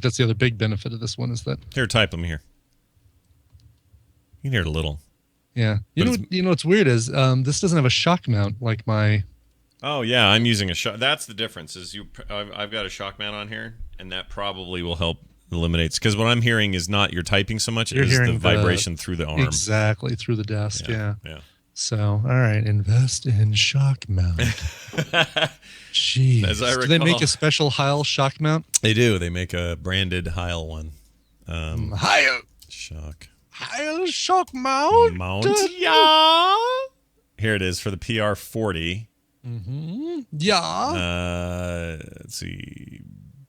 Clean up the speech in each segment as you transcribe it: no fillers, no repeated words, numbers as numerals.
that's the other big benefit of this one is that. Here, type them here. You can hear it a little. Yeah. You know what's weird is this doesn't have a shock mount like my. Oh yeah, I'm using a shock. That's the difference. Is I've got a shock mount on here, and that probably will help eliminate. Because what I'm hearing is not your typing so much as the vibration through the arm. Exactly through the desk. Yeah. Yeah. So all right, invest in shock mount. Jeez. As I recall, do they make a special Heil shock mount? They do. They make a branded Heil one. Heil shock mount. Yeah. Here it is for the PR40. Mm-hmm. Yeah. Let's see.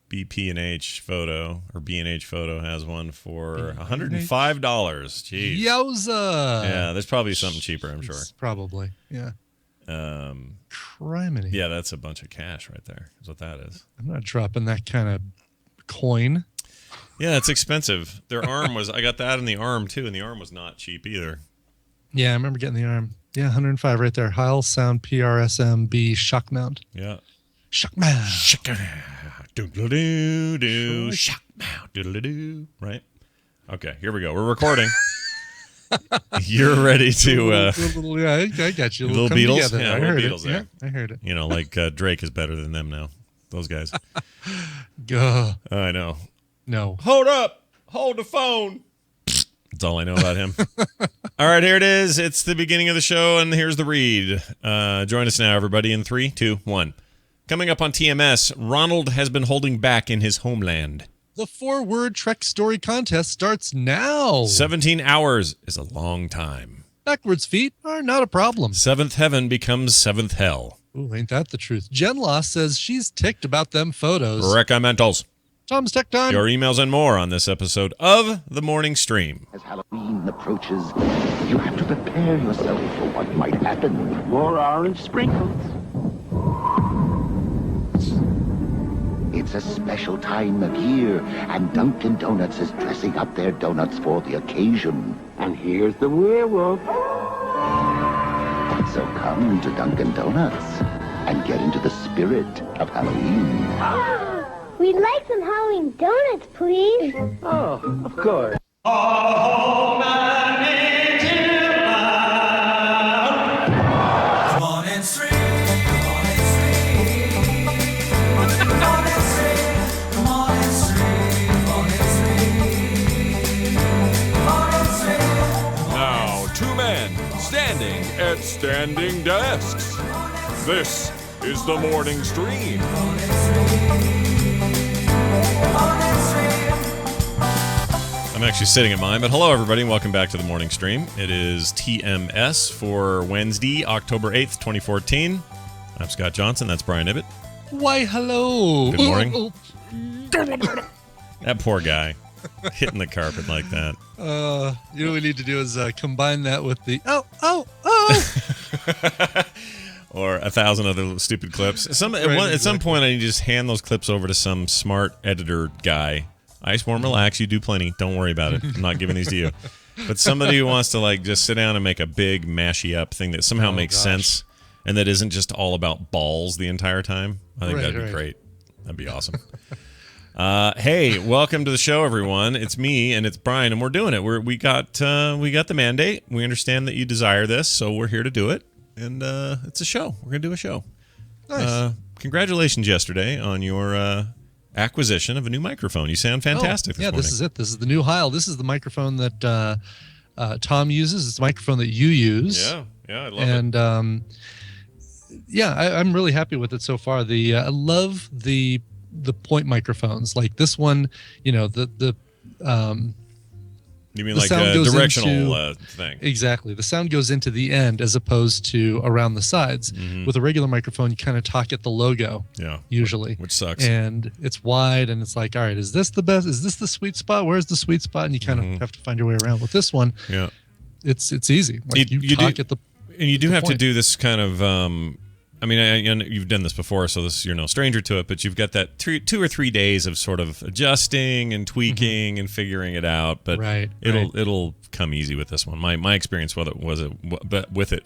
B&H Photo has one for $105. Jeez. Yowza. Yeah, there's probably something cheaper, I'm sure. Probably. Yeah. Criminy. Yeah, that's a bunch of cash right there. Is what that is. I'm not dropping that kind of coin. Yeah, it's expensive. Their arm was. I got that in the arm too, and the arm was not cheap either. Yeah, I remember getting the arm. Yeah, 105 right there. Heil Sound PRSM-B shock mount. Yeah. Shock mount. Shock mount. Doodle-doo. Right? Okay, here we go. We're recording. You're ready to... yeah, I got you. Little Beatles? Together. Yeah, I little heard Beatles it. there. Yeah, I heard it. You know, like Drake is better than them now. Those guys. I know. No. Hold up. Hold the phone. That's all I know about him. All right, here it is. It's the beginning of the show, and here's the read. Join us now, everybody, in 3, 2, 1. Coming up on TMS, Ronald has been holding back in his homeland. The 4-word Trek story contest starts now. 17 hours is a long time. Backwards feet are not a problem. 7th heaven becomes 7th hell. Ooh, ain't that the truth? Jen Law says she's ticked about them photos. Recommendals. Tom's Tech Time. Your emails and more on this episode of The Morning Stream. As Halloween approaches, you have to prepare yourself for what might happen. More orange sprinkles. It's a special time of year, and Dunkin' Donuts is dressing up their donuts for the occasion. And here's the werewolf. So come to Dunkin' Donuts and get into the spirit of Halloween. We'd like some Halloween donuts, please. Oh, of course. Come on and stream. Come on and stream. Come on and stream. Come on and stream. Come on and stream. Come on and stream. Now, 2 men standing at standing desks. This is the Morning Stream. I'm actually sitting at mine, but hello, everybody, and welcome back to the Morning Stream. It is TMS for Wednesday, October 8th, 2014. I'm Scott Johnson. That's Brian Ibbett. Why, hello. Good morning. That poor guy hitting the carpet like that. You know what we need to do is combine that with the oh. Or 1,000 other stupid clips. At some point, I need to just hand those clips over to some smart editor guy. Ice, warm, relax. You do plenty. Don't worry about it. I'm not giving these to you. But somebody who wants to just sit down and make a big mashy up thing that somehow makes sense and that isn't just all about balls the entire time. I think that'd be great. That'd be awesome. Hey, welcome to the show, everyone. It's me and it's Brian, and we're doing it. We got the mandate. We understand that you desire this, so we're here to do it. And it's a show. We're gonna do a show. Nice. Congratulations yesterday on your acquisition of a new microphone. You sound fantastic this morning. This is it. This is the new Heil. This is the microphone that Tom uses. It's the microphone that you use. Yeah, I love it. And I'm really happy with it so far. I love the point microphones. Like this one, you know, you mean like a directional thing? Exactly. The sound goes into the end as opposed to around the sides. Mm-hmm. With a regular microphone, you kind of talk at the logo. Yeah. Usually. Which sucks. And it's wide, and it's like, all right, is this the best? Is this the sweet spot? Where's the sweet spot? And you kind of have to find your way around. With this one, it's easy. Like you talk at the and you do have to do this kind of. I mean, you've done this before, so you're no stranger to it. But you've got that 2 or 3 days of sort of adjusting and tweaking and figuring it out. But it'll come easy with this one. My experience with it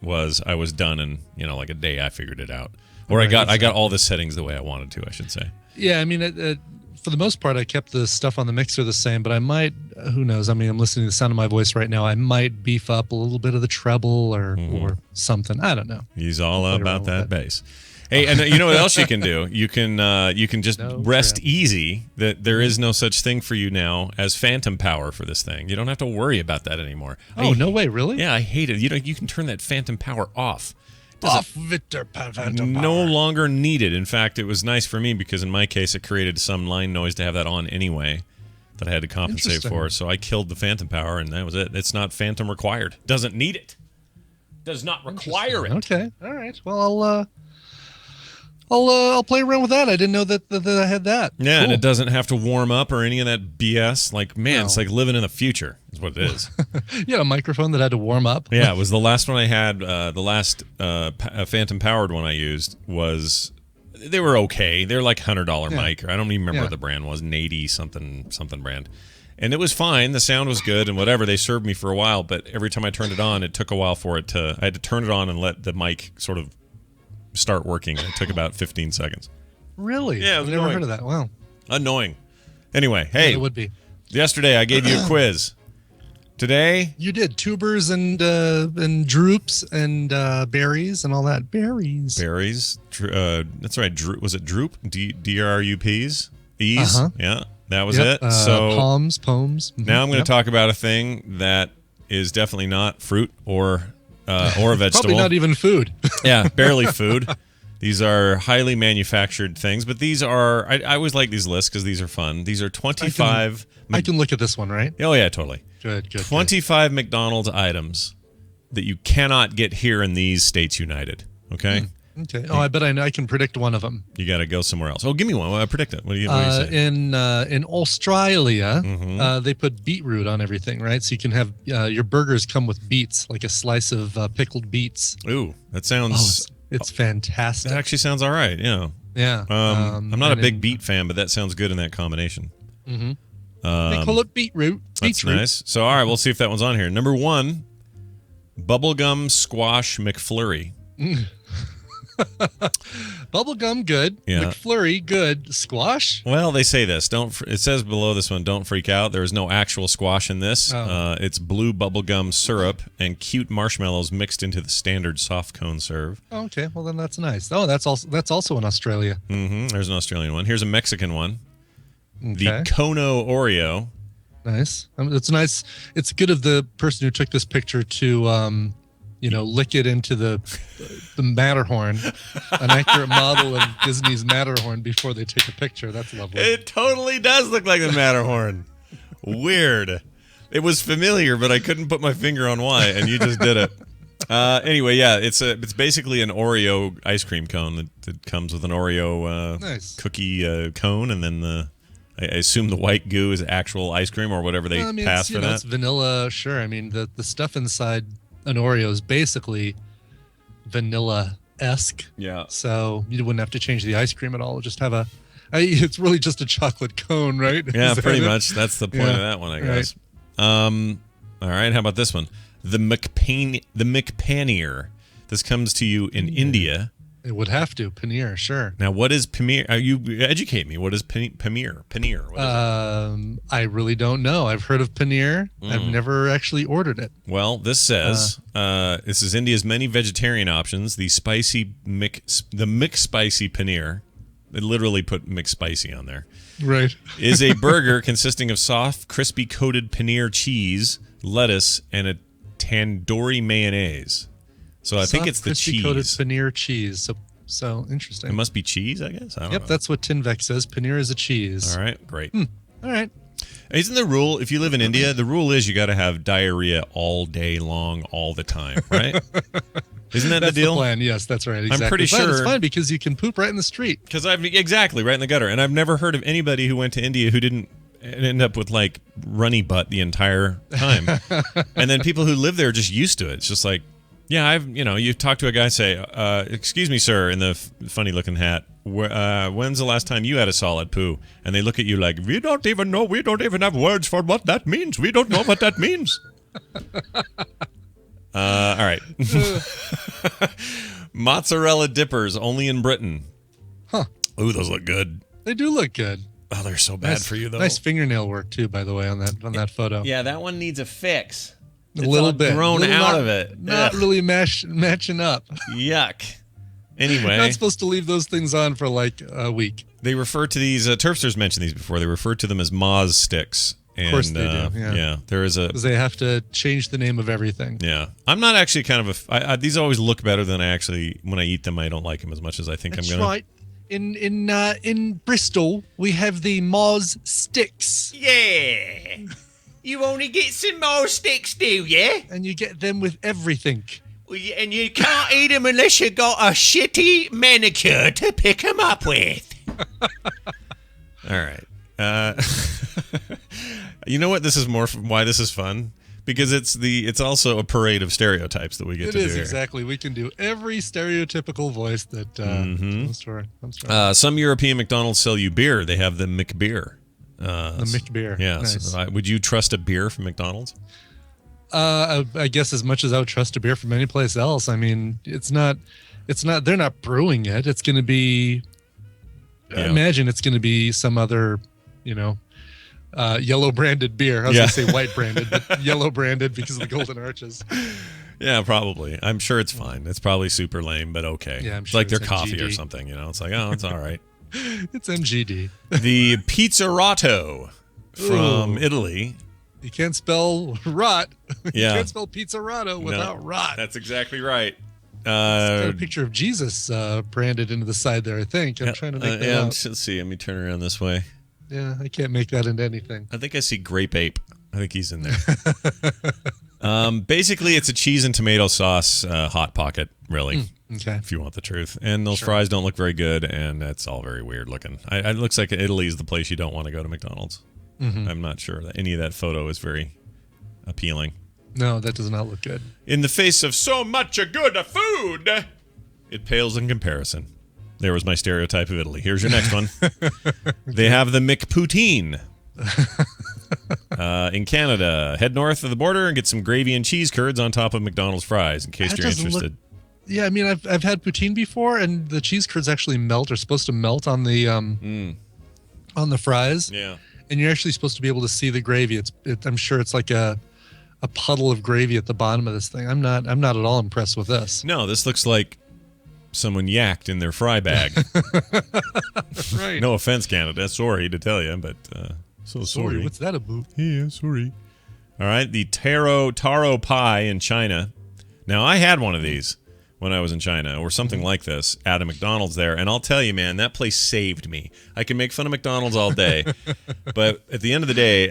was I was done in like a day. I figured it out, or I got all the settings the way I wanted to. I should say. Yeah, I mean, for the most part, I kept the stuff on the mixer the same, but I might, who knows? I mean, I'm listening to the sound of my voice right now. I might beef up a little bit of the treble or something. I don't know. He's all about that bass. Hey, and you know what else you can do? You can just rest easy that there is no such thing for you now as phantom power for this thing. You don't have to worry about that anymore. Oh, no way, really? Yeah, I hate it. You can turn that phantom power off. Victor Phantom Power. No longer needed. In fact, it was nice for me because in my case it created some line noise to have that on anyway that I had to compensate for. So I killed the phantom power and that was it. It's not phantom required. Doesn't need it. Does not require it. Okay. All right. Well, I'll play around with that. I didn't know that I had that. Yeah, cool. And it doesn't have to warm up or any of that BS. Like, man, It's like living in the future is what it is. You had a microphone that had to warm up? Yeah, it was the last one I had. The last phantom-powered one I used was... They were okay. They're like $100 mic. I don't even remember what the brand was. Nady something brand. And it was fine. The sound was good and whatever. They served me for a while, but every time I turned it on, it took a while for it to... I had to turn it on and let the mic sort of start working. It took about 15 seconds. Really? Yeah, I've never heard of that. Wow. Annoying. Anyway, hey. It would be. Yesterday I gave you a quiz. Today you did tubers and droops and berries and all that. Berries. That's right. Was it droop? DRUPs? Ease? Uh-huh. Yeah, that was it. So poems. Now I'm going to talk about a thing that is definitely not fruit or a vegetable. Probably not even food. Yeah, barely food. These are highly manufactured things, but these are... I always like these lists because these are fun. These are 25... I can look at this one, right? Oh, yeah, totally. Good. 25 McDonald's items that you cannot get here in these States United, okay? Okay. Oh, I bet I can predict one of them. You got to go somewhere else. Oh, give me one. Well, predict it. What do you say? In Australia, they put beetroot on everything, right? So you can have your burgers come with beets, like a slice of pickled beets. Ooh, that sounds... it's fantastic. That actually sounds all right, yeah. Yeah. I'm not a big beet fan, but that sounds good in that combination. Mm-hmm. They call it beetroot. That's nice. So, all right, we'll see if that one's on here. Number 1, bubblegum squash McFlurry. Bubblegum, good. Yeah. McFlurry, good. Squash? Well, they say this. It says below this one, don't freak out. There is no actual squash in this. It's blue bubblegum syrup and cute marshmallows mixed into the standard soft cone serve. Oh, okay, well then that's nice. Oh, that's also in Australia. Mm-hmm. There's an Australian one. Here's a Mexican one. Okay. The Kono Oreo. Nice. It's nice. It's good of the person who took this picture to, lick it into the Matterhorn, an accurate model of Disney's Matterhorn before they take a picture. That's lovely. It totally does look like the Matterhorn. Weird. It was familiar, but I couldn't put my finger on why, and you just did it. Anyway, yeah, it's basically an Oreo ice cream cone that comes with an Oreo cookie cone, and then I assume the white goo is actual ice cream or whatever they pass for that. It's vanilla, sure. I mean, the stuff inside an Oreo is basically vanilla-esque. Yeah. So you wouldn't have to change the ice cream at all. Just have it's really just a chocolate cone, right? Yeah, pretty much. That's the point of that one, I guess. Right. All right, how about this one? The McPaneer. This comes to you in India. It would have to. Paneer, sure. Now, what is paneer? You educate me. What is paneer? Paneer. What is it? I really don't know. I've heard of paneer. I've never actually ordered it. Well, this says this is India's many vegetarian options. The McSpicy paneer. They literally put McSpicy on there. Right. Is a burger consisting of soft, crispy coated paneer cheese, lettuce, and a tandoori mayonnaise. So I think it's the cheese. Coated paneer cheese. So interesting. It must be cheese, I guess. I don't know. That's what Tinvec says. Paneer is a cheese. All right, great. All right. Isn't the rule, if you live in India, the rule is you got to have diarrhea all day long, all the time, right? Isn't that the deal? The plan. Yes, that's right. Exactly. I'm pretty sure it's fine because you can poop right in the street. Exactly, right in the gutter. And I've never heard of anybody who went to India who didn't end up with like runny butt the entire time. And then people who live there are just used to it. It's just like, yeah, you talk to a guy, say, excuse me, sir, in the funny looking hat, when's the last time you had a solid poo? And they look at you like, we don't even know, we don't even have words for what that means. We don't know what that means. All right. Mozzarella dippers, only in Britain. Huh. Ooh, those look good. They do look good. Oh, they're so bad for you, though. Nice fingernail work, too, by the way, on that photo. Yeah, that one needs a fix. A little bit. Grown out of it. Not really matching up. Yuck. Anyway. Not supposed to leave those things on for like a week. They refer to these, Terpsters mentioned these before, they refer to them as Moz sticks. And, of course they do, yeah. There is because they have to change the name of everything. Yeah. I'm not actually kind of these always look better than I actually, when I eat them, I don't like them as much as I think That's I'm going to. right. In Bristol, we have the Moz sticks. Yeah. You only get some Moz sticks, do you? And you get them with everything. And you can't eat them unless you got a shitty manicure to pick them up with. All right. You know what? This is why this is fun, because it's also a parade of stereotypes that we get to do. It is here. exactly. We can do every stereotypical voice that comes to our some European McDonald's sell you beer. They have the McBeer. The McBeer. Yeah. Nice. So, would you trust a beer from McDonald's? I guess as much as I would trust a beer from any place else. I mean, it's not. They're not brewing it. It's going to be. Yeah. I imagine it's going to be some other, yellow branded beer. I was going to say white branded, but yellow branded because of the golden arches. Yeah, probably. I'm sure it's fine. It's probably super lame, but okay. Yeah, I'm it's sure like their it's coffee MGD. or something. It's like, oh, it's all right. It's MGD. The Pizzerato from Italy. You can't spell rot. Yeah. You can't spell pizzerato without rot. That's exactly right. It's got a picture of Jesus branded into the side there, I think. I'm trying to make that out. Let's see. Let me turn around this way. Yeah, I can't make that into anything. I think I see Grape Ape. I think he's in there. Basically, it's a cheese and tomato sauce Hot Pocket, really. Okay. If you want the truth. And those fries don't look very good, and that's all very weird looking. It looks like Italy is the place you don't want to go to McDonald's. I'm not sure that any of that photo is very appealing. No, that does not look good. In the face of so much good food, it pales in comparison. There was my stereotype of Italy. Here's your next one. They have the McPoutine. In Canada, head north of the border and get some gravy and cheese curds on top of McDonald's fries, in case That you're doesn't interested. Yeah, I mean, I've had poutine before, and the cheese curds actually melt. Are supposed to melt on the on the fries. Yeah. And you're actually supposed to be able to see the gravy. I'm sure it's like a puddle of gravy at the bottom of this thing. I'm not at all impressed with this. No, this looks like someone yacked in their fry bag. Right. No offense, Canada. Sorry to tell you, but so sorry. What's that about? Yeah, sorry. All right, the taro pie in China. Now, I had one of these when I was in China, or something like this, at a McDonald's there, and I'll tell you, man, that place saved me. I can make fun of McDonald's all day, but at the end of the day,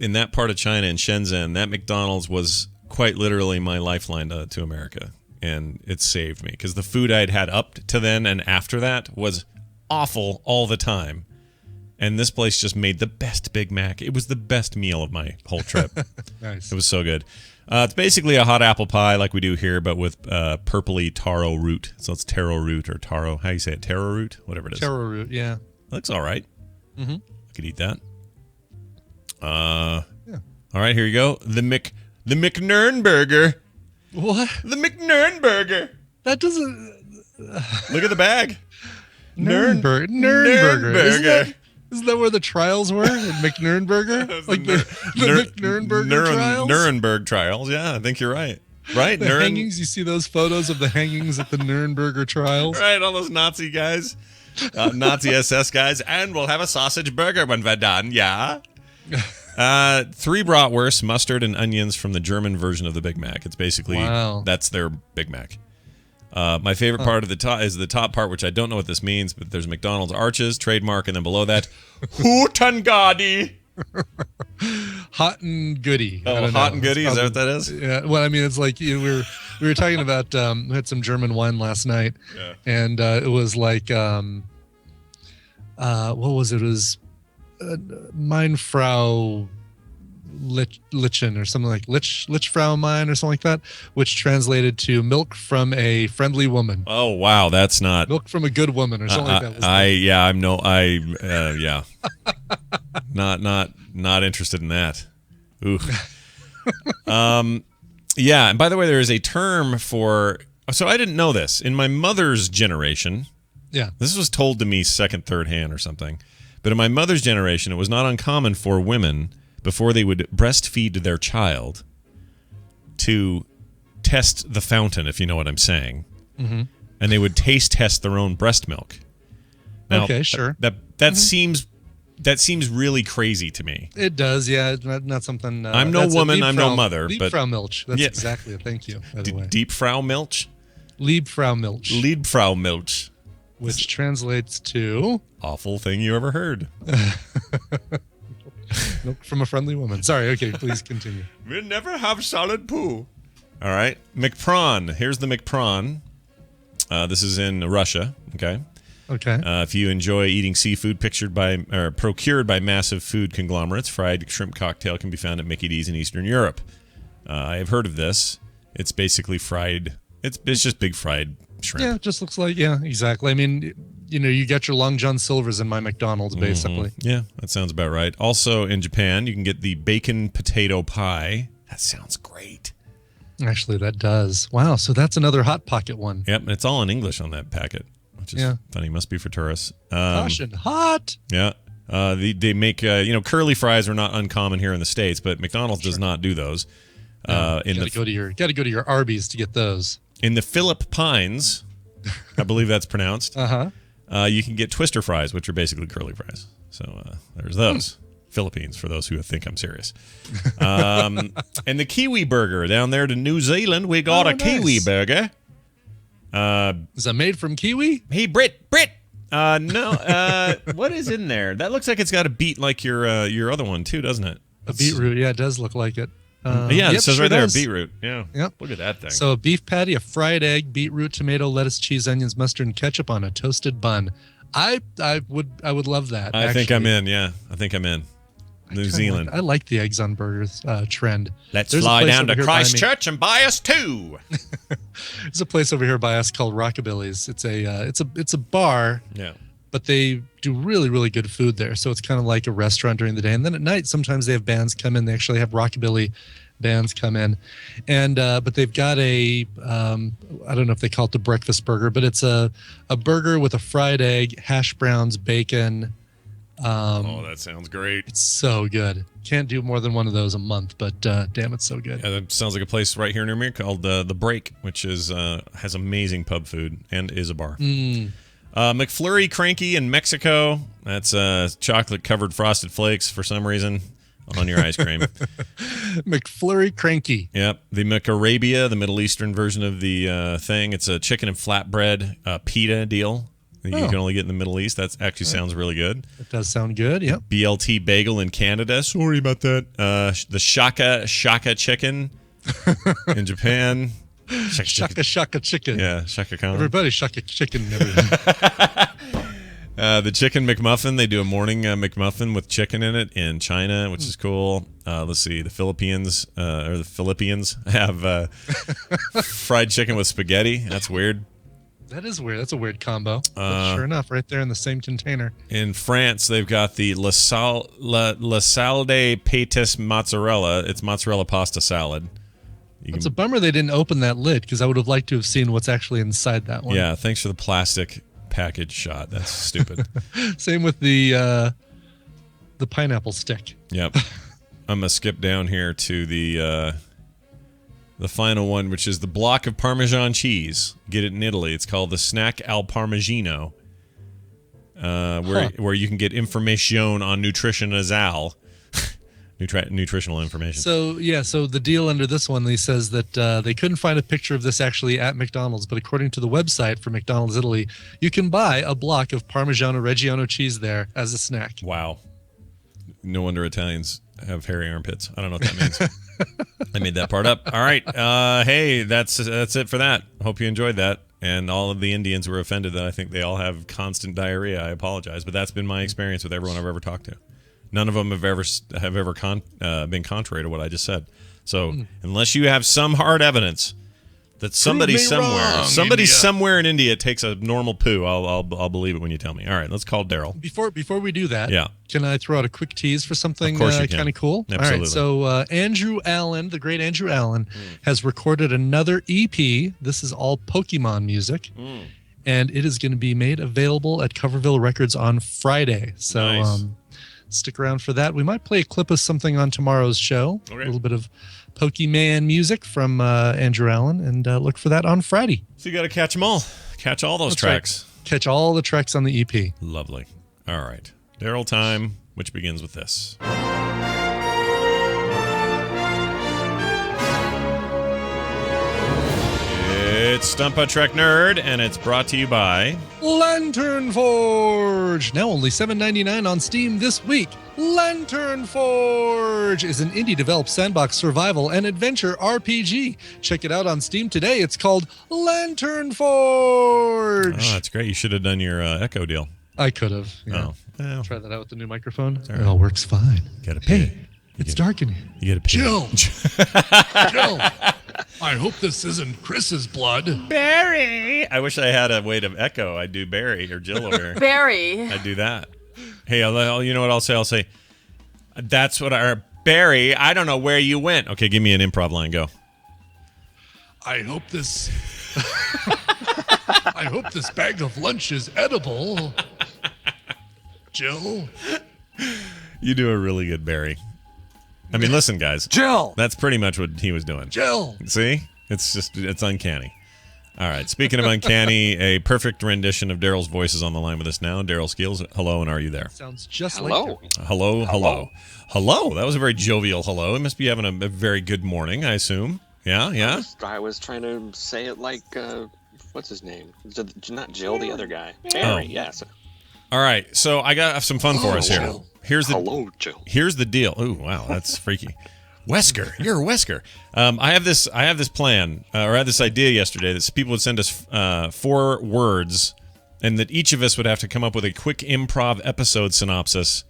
in that part of China, in Shenzhen, that McDonald's was quite literally my lifeline to America, and it saved me, because the food I'd had up to then and after that was awful all the time. And this place just made the best Big Mac. It was the best meal of my whole trip. Nice. It was so good. It's basically a hot apple pie like we do here, but with purpley taro root. So it's taro root or taro. How do you say it? Taro root? Whatever it is. Taro root, yeah. Looks all right. Mm-hmm. I could eat that. Yeah. All right, here you go. The McNernburger. What? The McNernburger. That doesn't... Look at the bag. Nürnberger. Isn't that where the trials were in McNernburger? Like the McNernburger trials? Nuremberg trials, yeah, I think you're right. Right? The hangings, you see those photos of the hangings at the Nuremberger trials? Right, all those Nazi guys. Nazi SS guys. And we'll have a sausage burger when we're done, yeah? 3 bratwurst, mustard, and onions from the German version of the Big Mac. It's basically, that's their Big Mac. My favorite part of the top is the top part, which I don't know what this means, but there's McDonald's arches, trademark, and then below that, Hootengadi. Hot and goody. Oh, hot and goody? Is that what that is? Yeah. Well, I mean, it's like we were talking about. We had some German wine last night, and it was like, what was it? It was Mein Frau Lichen or something like Lichfrau Mein or something like that, which translated to milk from a friendly woman. Oh wow, that's not milk from a good woman or something like that. Not interested in that. Ooh. Yeah, and by the way, there is a term for. So I didn't know this in my mother's generation. Yeah, this was told to me second, third hand or something. But in my mother's generation, it was not uncommon for women, before they would breastfeed their child, to test the fountain, if you know what I'm saying. Mm-hmm. And they would taste test their own breast milk. Now, okay, sure. That seems really crazy to me. It does, yeah. It's not something. I'm no woman, I'm no mother. Liebfrau Milch. That's exactly it. Thank you, by the way. Deep Frau Milch? Liebfrau Milch. Liebfrau Milch. Which translates to... Awful thing you ever heard. Milk from a friendly woman. Sorry, okay, please continue. We'll never have solid poo. All right, McPrawn. Here's the McPrawn. This is in Russia, okay? Okay. If you enjoy eating seafood procured by massive food conglomerates, fried shrimp cocktail can be found at Mickey D's in Eastern Europe. I have heard of this. It's basically fried. It's just big fried shrimp. Yeah, it just looks like, yeah, exactly. I mean, you get your Long John Silvers in my McDonald's, basically. Mm-hmm. Yeah, that sounds about right. Also in Japan, you can get the bacon potato pie. That sounds great. Actually, that does. Wow, so that's another Hot Pocket one. Yep, it's all in English on that packet, which is funny. Must be for tourists. Caution, hot. Yeah. They make, curly fries are not uncommon here in the States, but McDonald's does not do those. Got to go to your Arby's to get those. In the Philippines, I believe that's pronounced. You can get Twister fries, which are basically curly fries. So there's those. Philippines, for those who think I'm serious. And the Kiwi burger down there to New Zealand, we got a nice Kiwi burger. Is that made from kiwi? Hey, Brit. No. What is in there? That looks like it's got a beet like your other one too, doesn't it? A beetroot, yeah, it does look like it. It says right there, beetroot. Yeah. Yep. Look at that thing. So a beef patty, a fried egg, beetroot, tomato, lettuce, cheese, onions, mustard, and ketchup on a toasted bun. I would love that. I think I'm in. Yeah, I think I'm in. New Zealand. I like the eggs on burgers trend. There's fly down to Christchurch and buy us two. There's a place over here by us called Rockabilly's. It's a bar. Yeah. But they do really, really good food there. So it's kind of like a restaurant during the day. And then at night, sometimes they have bands come in. They actually have rockabilly bands come in. And but they've got I don't know if they call it the breakfast burger, but it's a burger with a fried egg, hash browns, bacon. That sounds great. It's so good. Can't do more than one of those a month, but damn, it's so good. Yeah, that sounds like a place right here near me called The Break, which is has amazing pub food and is a bar. McFlurry Cranky in Mexico. That's chocolate-covered Frosted Flakes for some reason on your ice cream. McFlurry Cranky. Yep. The McArabia, the Middle Eastern version of the thing. It's a chicken and flatbread pita deal that you can only get in the Middle East. That actually sounds really good. It does sound good, yep. BLT Bagel in Canada. Sorry about that. The Shaka chicken in Japan. Shaka chicken. Yeah, Shaka Khan. Everybody shaka chicken and everything. The chicken McMuffin, they do a morning McMuffin with chicken in it in China, which is cool. Let's see, the Philippines have fried chicken with spaghetti. That's weird. That is weird. That's a weird combo. But sure enough, right there in the same container. In France, they've got the La Salde Pâtes Mozzarella. It's mozzarella pasta salad. It's a bummer they didn't open that lid because I would have liked to have seen what's actually inside that one. Yeah, thanks for the plastic package shot. That's stupid. Same with the pineapple stick. Yep. I'm gonna skip down here to the final one, which is the block of Parmesan cheese. Get it in Italy. It's called the Snack al Parmigiano, where you can get information on nutritional information. So the deal under this one, he says that they couldn't find a picture of this actually at McDonald's, but according to the website for McDonald's Italy, you can buy a block of Parmigiano Reggiano cheese there as a snack. Wow. No wonder Italians have hairy armpits. I don't know what that means. I made that part up. All right. Hey, that's it for that. Hope you enjoyed that. And all of the Indians were offended that I think they all have constant diarrhea. I apologize, but that's been my experience with everyone I've ever talked to. None of them have ever been contrary to what I just said. So unless you have some hard evidence that somebody somewhere in India takes a normal poo, I'll believe it when you tell me. All right, let's call Daryl. Before we do that, can I throw out a quick tease for something kind of cool? Absolutely. All right, so Andrew Allen, the great Andrew Allen, has recorded another EP. This is all Pokemon music. and it is going to be made available at Coverville Records on Friday. So Nice. Stick around for that. We might play a clip of something on tomorrow's show. Okay. A little bit of Pokemon music from Andrew Allen, and look for that on Friday. So you got to catch them all. Catch all those That's tracks. right. Catch all the tracks on the EP. Lovely. All right. Daryl time, which begins with this. It's Stump a Trek Nerd, and it's brought to you by Lantern Forge! Now only $7.99 on Steam this week. Lantern Forge is an indie-developed sandbox survival and adventure RPG. Check it out on Steam today. It's called Lantern Forge. Oh, that's great. You should have done your Echo deal. I could have. Yeah. Oh, well, Try that out with the new microphone. right. It all works fine. gotta pay. Hey, it's dark in here. You gotta pay. Jill. Jill. I hope this isn't Chris's blood. Barry. I wish I had a way to echo. I'd do Barry or Jill over here. Barry. I'd do that. Hey, you know what I'll say? I'll say, that's what Barry, I don't know where you went. Okay, give me an improv line. Go. I hope this I hope this bag of lunch is edible. Jill. You do a really good Barry. I mean, listen, guys. Jill. That's pretty much what he was doing. Jill. See? It's uncanny. All right. Speaking of uncanny, a perfect rendition of Daryl's voice is on the line with us now. Daryl Skills, hello, and are you there? Sounds just Hello. like Hello. Hello. That was a very jovial hello. It must be having a very good morning, I assume. Yeah. I was trying to say it like, what's his name? Not Jill, the other guy. Barry, yes. All right. So I got some fun for us here. Jill. Hello, Jill. Here's the deal. Ooh, wow, that's freaky. Wesker, you're a Wesker. I have this plan, or I had this idea yesterday that people would send us 4 words, and that each of us would have to come up with a quick improv episode synopsis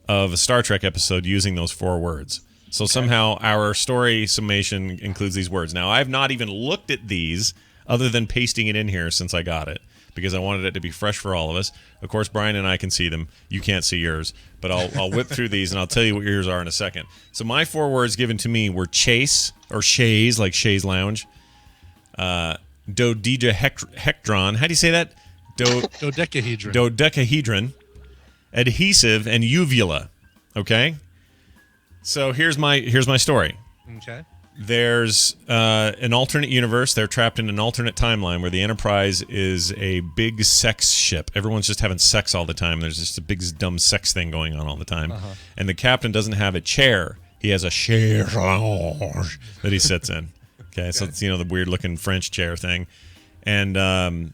of a Star Trek episode using those 4 words. So somehow our story summation includes these words. Now, I've not even looked at these other than pasting it in here since I got it, because I wanted it to be fresh for all of us. Of course, Brian and I can see them. You can't see yours, but I'll whip through these and I'll tell you what yours are in a second. So my 4 words given to me were chase, or chaise, like Shays Lounge, dodecahedron. How do you say that? dodecahedron. Dodecahedron, adhesive, and uvula. Okay. So here's my story. Okay. There's an alternate universe. They're trapped in an alternate timeline where the Enterprise is a big sex ship. Everyone's just having sex all the time. There's just a big dumb sex thing going on all the time. And the captain doesn't have a chair. He has a chair that he sits in. Okay, so it's the weird looking French chair thing. And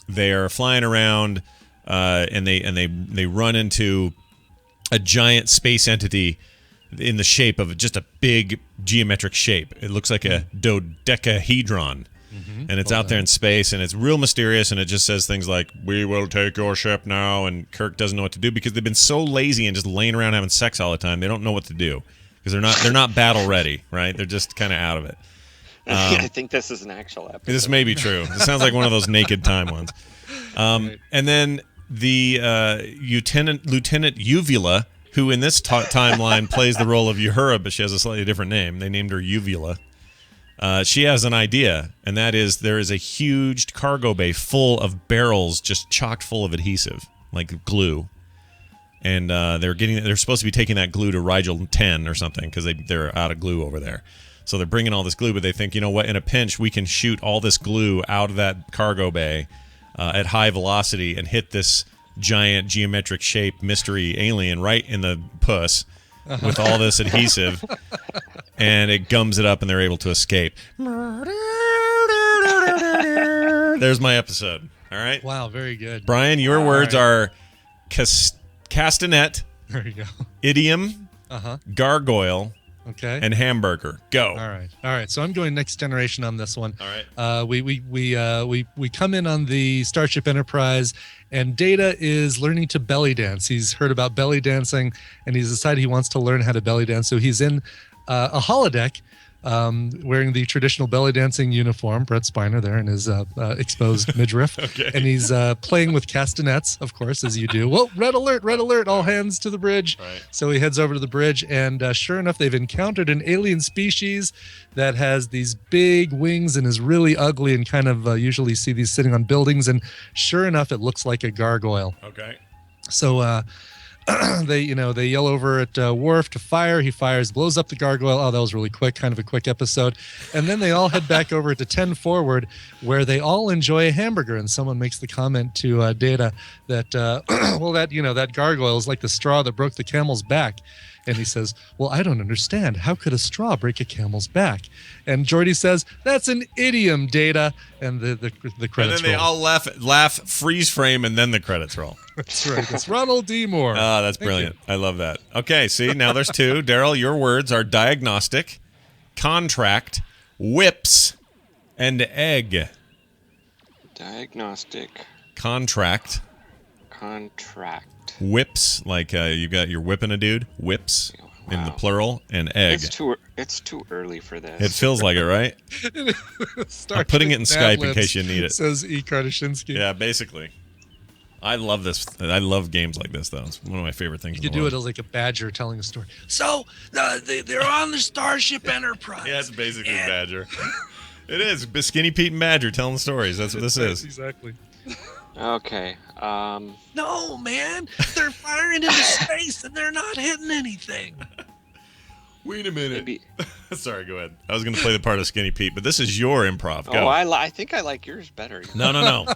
they are flying around and they run into a giant space entity in the shape of just a big geometric shape. It looks like a dodecahedron. And it's out there in space, and it's real mysterious, and it just says things like, "We will take your ship now," and Kirk doesn't know what to do because they've been so lazy and just laying around having sex all the time. They don't know what to do because they're not battle ready, right? They're just kind of out of it. I think this is an actual episode. This may be true. This sounds like one of those naked time ones. And then the Lieutenant Uvula, who in this timeline plays the role of Uhura, but she has a slightly different name. They named her Uvula. She has an idea, and that is there is a huge cargo bay full of barrels just chocked full of adhesive, like glue. And they're supposed to be taking that glue to Rigel 10 or something because they're out of glue over there. So they're bringing all this glue, but they think, you know what, in a pinch, we can shoot all this glue out of that cargo bay at high velocity and hit this giant geometric shape mystery alien right in the puss with all this adhesive, and it gums it up and they're able to escape. There's my episode. All right. Wow, very good. Brian, your words are castanet, There you go. idiom, gargoyle, Okay. and hamburger. Go. All right. So I'm going next generation on this one. All right. We come in on the Starship Enterprise, and Data is learning to belly dance. He's heard about belly dancing, and he's decided he wants to learn how to belly dance. So he's in a holodeck wearing the traditional belly dancing uniform, Brett Spiner there in his exposed midriff. Okay. And he's playing with castanets, of course, as you do. Whoa, red alert, all hands to the bridge. Right. So he heads over to the bridge, and sure enough, they've encountered an alien species that has these big wings and is really ugly, and kind of usually see these sitting on buildings. And sure enough, it looks like a gargoyle. Okay. So they yell over at Worf to fire. He fires, blows up the gargoyle. Oh, that was really quick, kind of a quick episode. And then they all head back over to 10 Forward, where they all enjoy a hamburger. And someone makes the comment to Data that, that gargoyle is like the straw that broke the camel's back. And he says, well, I don't understand. How could a straw break a camel's back? And Geordi says, that's an idiom, Data. And the credits roll. And then they all laugh, freeze frame, and then the credits roll. That's right. It's Ronald D. Moore. Oh, that's brilliant. I love that. Okay, see, now there's two. Daryl, your words are diagnostic, contract, whips, and egg. Diagnostic. Contract. Whips, like you're whipping a dude. Whips in the plural, and egg. It's too early for this. It feels like it, right? I'm putting it in Skype in case you need it. Says E. Kardashinsky. Yeah, basically. I love this. I love games like this, though. It's one of my favorite things. You could do it as like a badger telling a story. So they're on the Starship Enterprise. Yeah, it's basically Badger. It is Skinny Pete and Badger telling the stories. That's what this is. Exactly. Okay. No, man. They're firing into space and they're not hitting anything. Wait a minute. Maybe. Sorry, go ahead. I was going to play the part of Skinny Pete, but this is your improv. Go. Oh, I think I like yours better. No. No.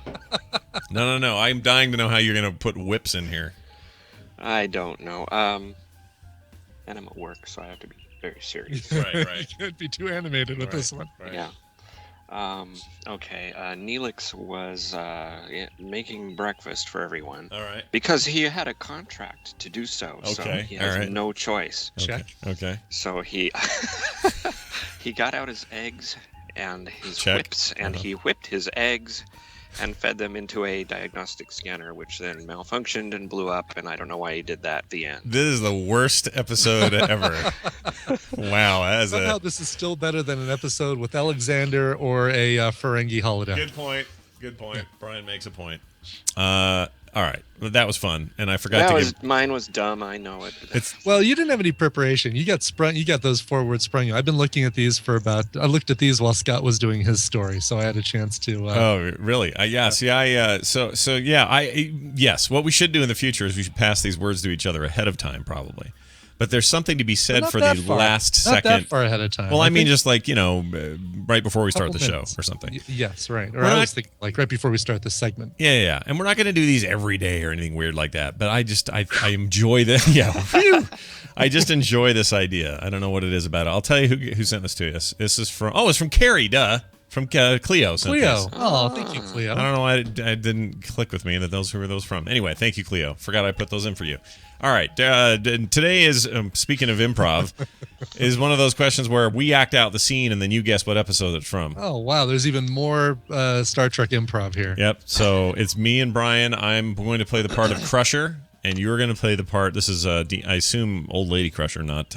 I'm dying to know how you're going to put whips in here. I don't know. And I'm at work, so I have to be very serious. Right. You can't be too animated with this one. Right. Yeah. Okay. Neelix was making breakfast for everyone. All right. Because he had a contract to do so. Okay. So he has no choice. Check. Okay. So he he got out his eggs and his Check. whips, and he whipped his eggs and fed them into a diagnostic scanner, which then malfunctioned and blew up, and I don't know why he did that at the end. This is the worst episode ever. Wow. Somehow this is still better than an episode with Alexander or a Ferengi holodeck. Good point. Brian makes a point. All right. Well, that was fun, and I forgot Mine was dumb, I know it. Well, you didn't have any preparation. You got those forward sprung. I've been looking at these I looked at these while Scott was doing his story, so I had a chance to. Oh, really? Yeah. See, yes. What we should do in the future is we should pass these words to each other ahead of time, probably. But there's something to be said for the last second. Not that far ahead of time. Well, I mean, just like, right before we start the show or something. Yes, right. Or I was thinking, like, right before we start this segment. Yeah. And we're not going to do these every day or anything weird like that. But I enjoy this. Yeah. I just enjoy this idea. I don't know what it is about it. I'll tell you who sent this to us. This is it's from Carrie, duh. From Cleo. Cleo. Oh, thank you, Cleo. I don't know why it didn't click with me that who were those from. Anyway, thank you, Cleo. Forgot I put those in for you. All right. Today is, speaking of improv, is one of those questions where we act out the scene and then you guess what episode it's from. Oh, wow. There's even more Star Trek improv here. Yep. So it's me and Brian. I'm going to play the part of Crusher, and you're going to play the part. This is, I assume, Old Lady Crusher, not...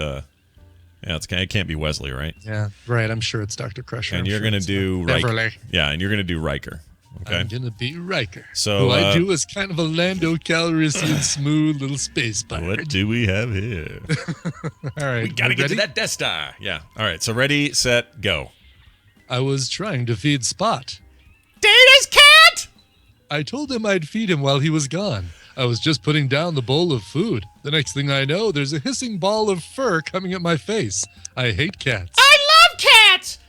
it can't be Wesley, right? Yeah, right. I'm sure it's Dr. Crusher. And you're going to do Riker. Yeah, and you're going to do Riker. Okay. I'm going to be Riker. So who I do is kind of a Lando Calrissian smooth little space pirate. What do we have here? All right. We got to get to that Death Star. Yeah. All right. So ready, set, go. I was trying to feed Spot. Data's cat! I told him I'd feed him while he was gone. I was just putting down the bowl of food. The next thing I know, there's a hissing ball of fur coming at my face. I hate cats. I love cats!